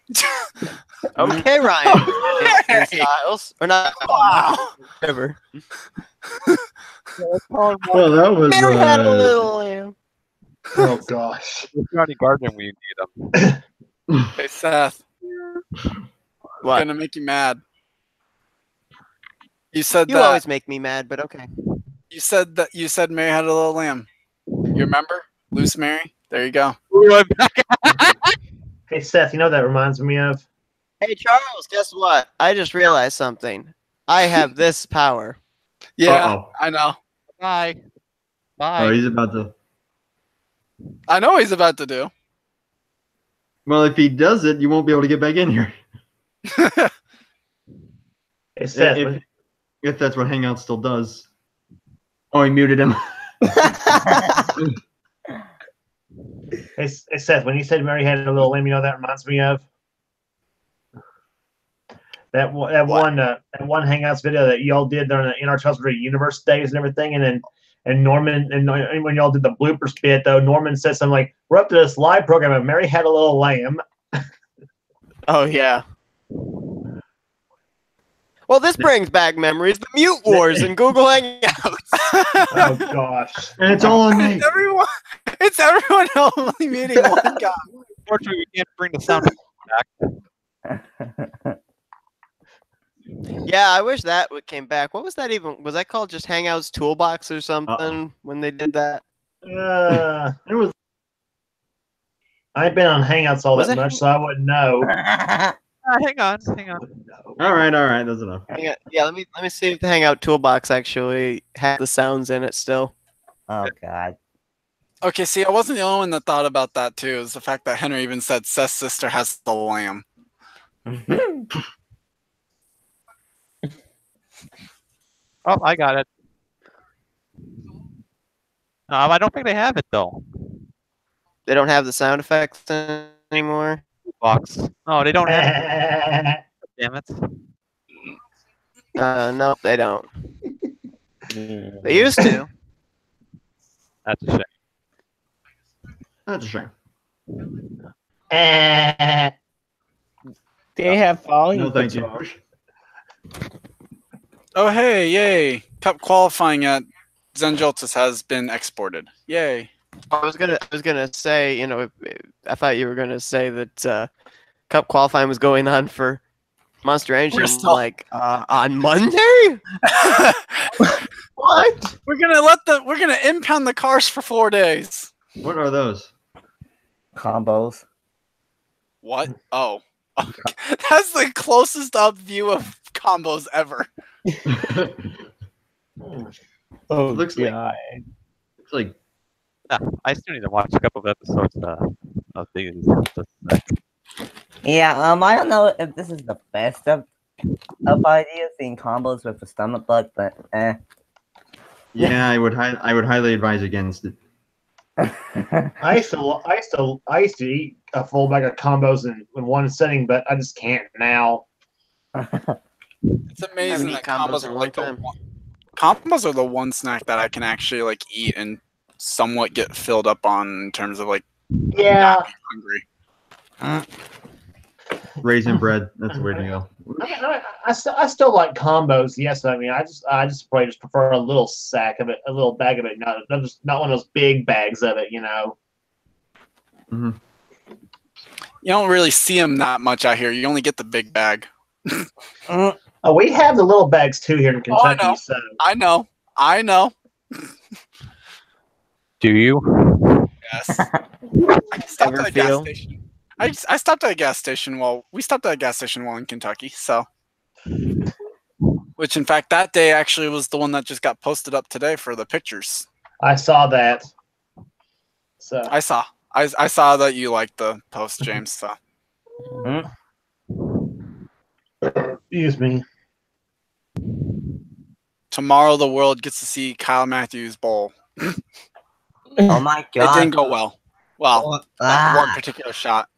Okay, Ryan. Styles. Or not. Wow. Whatever. Well, that was. Mary had a little lamb. Oh gosh. Johnny Gardner when you need him. Hey Seth, What? gonna make you mad. You said You that. always make me mad, but okay. You said Mary had a little lamb. You remember? Loose Mary. There you go. Hey Seth, you know what that reminds me of? Hey, Charles, guess what? I just realized something. I have this power. Yeah, Uh-oh. I know. Bye. Oh, Bye. he's about to. I know what he's about to do. Well, if he does it, you won't be able to get back in here. Hey Seth, If that's what Hangout still does. Oh, he muted him. hey Seth, when you said Mary had a little lamb, you know what that reminds me of? That one Hangouts video that y'all did during the In Our Childhood Universe days and everything, and Norman and when y'all did the bloopers bit though, Norman said something like, "We're up to this live program and Mary had a little lamb." Oh, yeah. Well, this brings back memories. The Mute Wars and Google Hangouts. Oh gosh. And it's all on me. It's everyone only meeting one guy. Unfortunately, we can't bring the sound back. Yeah, I wish that came back. What was that even? Was that called just Hangouts Toolbox or something when they did that? It was. I ain't been on Hangouts all Was that it much, so I wouldn't know. Hang on. All right, that's enough. Yeah, let me see if the Hangout Toolbox actually had the sounds in it still. Oh God. Okay, see, I wasn't the only one that thought about that too. Is the fact that Henry even said Seth's sister has the lamb. Oh, I got it. I don't think they have it though. They don't have the sound effects anymore. Box. No, they don't have it. Damn it. No, they don't. They used to. That's a shame. That's a shame. They have volume No, thank you. control. Oh hey, yay! Cup qualifying at Zenjoltis has been exported. Yay! I was gonna say, I thought you were gonna say that Cup qualifying was going on for Monster Engine We're still- on Monday. What? We're gonna impound the cars for 4 days. What are those? Combos. What? Oh. That's the closest up view of combos ever. Oh, Looks God. It's like I still need to watch a couple of episodes of these. Yeah, I don't know if this is the best of ideas, seeing combos with the stomach bug, but yeah, I would highly advise against it. I used to eat a full bag of combos in one sitting, but I just can't now. It's amazing that combos are like combos are the one snack that I can actually like eat and somewhat get filled up on in terms of like Yeah, not being hungry. Raisin bread, that's the way to go. I still like combos. Yes, I mean I just probably just prefer a little sack of it, a little bag of it, not one of those big bags of it, you know. Mm-hmm. You don't really see them that much out here. You only get the big bag. Oh, we have the little bags too here in Kentucky. know. So I know. Do you? Yes. I stopped at a gas station. I stopped at a gas station we stopped at a gas station while in Kentucky, so which in fact that day actually was the one that just got posted up today for the pictures. I saw that. So I saw that you liked the post, James, so excuse me. tomorrow the world gets to see Kyle Matthews bowl. oh my It god. didn't go well. Well, that one Ah, particular shot.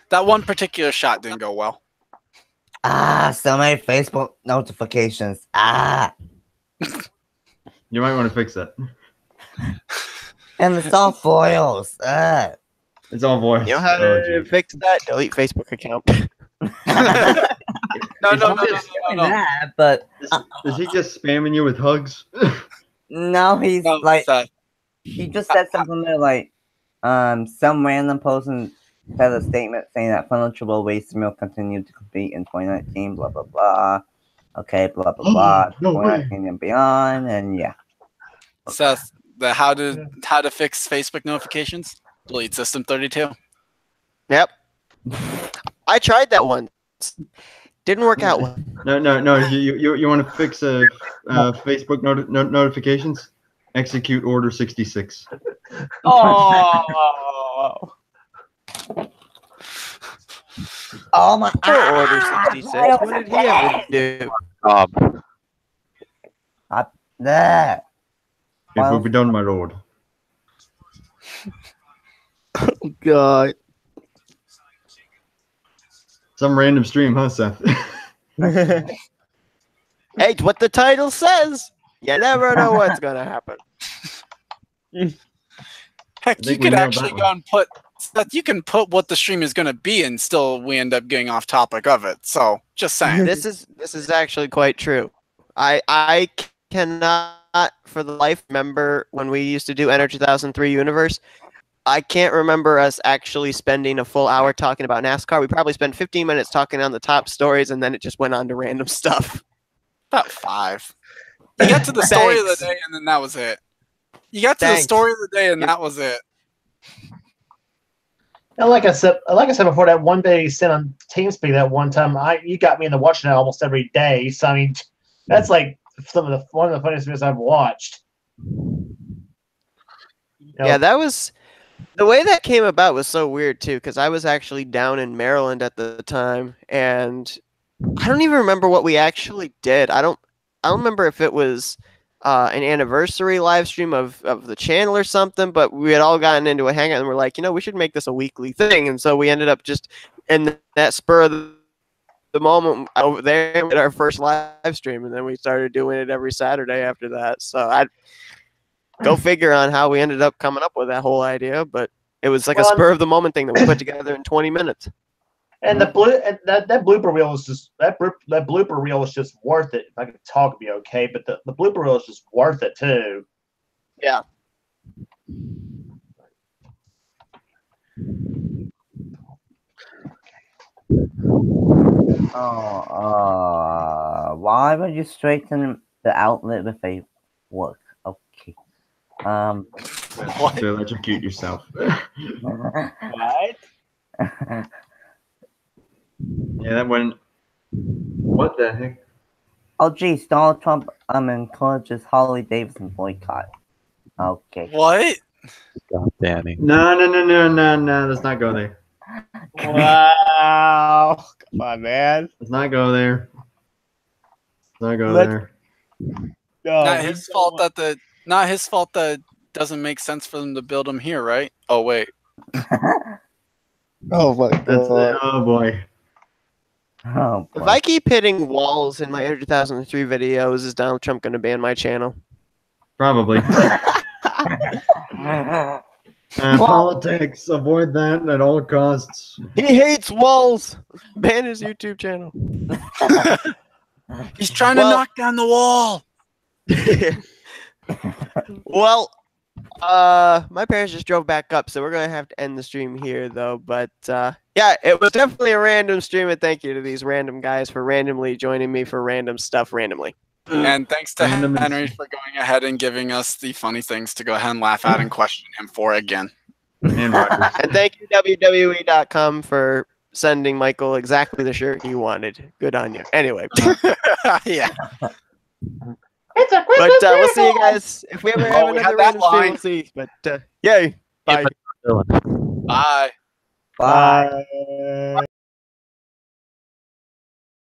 That one particular shot didn't go well. so many Facebook notifications. You might want to fix that. And it's all foils. It's all voice. You know how to fix that? Delete Facebook account. No. That, but Is he just spamming you with hugs? no, he's No, like, Seth. he just said something there like, some random person said a statement saying that Furniture will will continue to compete in 2019, blah, blah, blah. Okay, blah, blah, blah. No way. 2019 and beyond, and yeah. Seth, the how to fix Facebook notifications? Delete System 32. Yep. I tried that once. Didn't work out well. No. You want to fix Facebook notifications? Execute Order 66. Oh. Oh my Poor Order 66. What did he ever do? There. It will be done, my lord. Oh, God. Some random stream, huh, Seth? Hey, it's what the title says. You never know what's going to happen. Heck, you think we could nailed actually that go and put Seth, you can put what the stream is going to be and still we end up getting off topic of it. So, just saying. This is actually quite true. I cannot for the life remember when we used to do Enter 2003 Universe. I can't remember us actually spending a full hour talking about NASCAR. We probably spent 15 minutes talking on the top stories, and then it just went on to random stuff. About 5. You got to the story of the day, and then that was it. You got to the story of the day, and that was it. And like I said before, that one day you sent on TeamSpeak that one time, you got me into watching that almost every day. So I mean, that's like one of the funniest videos I've watched. Yeah, that was the way that came about was so weird too, because I was actually down in Maryland at the time, and I don't even remember what we actually did. I don't remember if it was an anniversary live stream of the channel or something, but we had all gotten into a hangout and we're like, we should make this a weekly thing. And so we ended up just in that spur of the moment over there with our first live stream, and then we started doing it every Saturday after that. So I go figure on how we ended up coming up with that whole idea, but it was like a spur of the moment thing that we put together in 20 minutes. And that blooper reel is just that blooper reel is just worth it. If I could talk, it'd be okay. But the blooper reel is just worth it too. Yeah. Why would you straighten the outlet with a work. Okay. What? To electrocute yourself. What? Yeah, that wouldn't. What the heck? Oh, geez, Donald Trump encourages Harley Davidson boycott. Okay. What? God, Danny. No. Let's not go there. Wow. Come on, man. Let's not go there. Let's not go Let's- there. No, Not we his don't fault want- that not his fault that it doesn't make sense for them to build them here, right? Oh wait. Oh my That's god. oh boy. Oh, If boy. I keep hitting walls in my 2003 videos, is Donald Trump going to ban my channel? Probably. Politics. Avoid that at all costs. He hates walls. Ban his YouTube channel. He's trying Well- to knock down the wall. Well, my parents just drove back up, so we're gonna have to end the stream here, though. But yeah, it was definitely a random stream, and thank you to these random guys for randomly joining me for random stuff randomly. And thanks to Random Henry is- for going ahead and giving us the funny things to go ahead and laugh at and question him for again. And Rogers. And thank you WWE.com for sending Michael exactly the shirt he wanted. Good on you. Anyway, Yeah. It's a but we'll see you guys if we ever have Oh, we another had that random stream. line. We'll see. But yay. Bye. Dylan. Bye. Bye. Bye.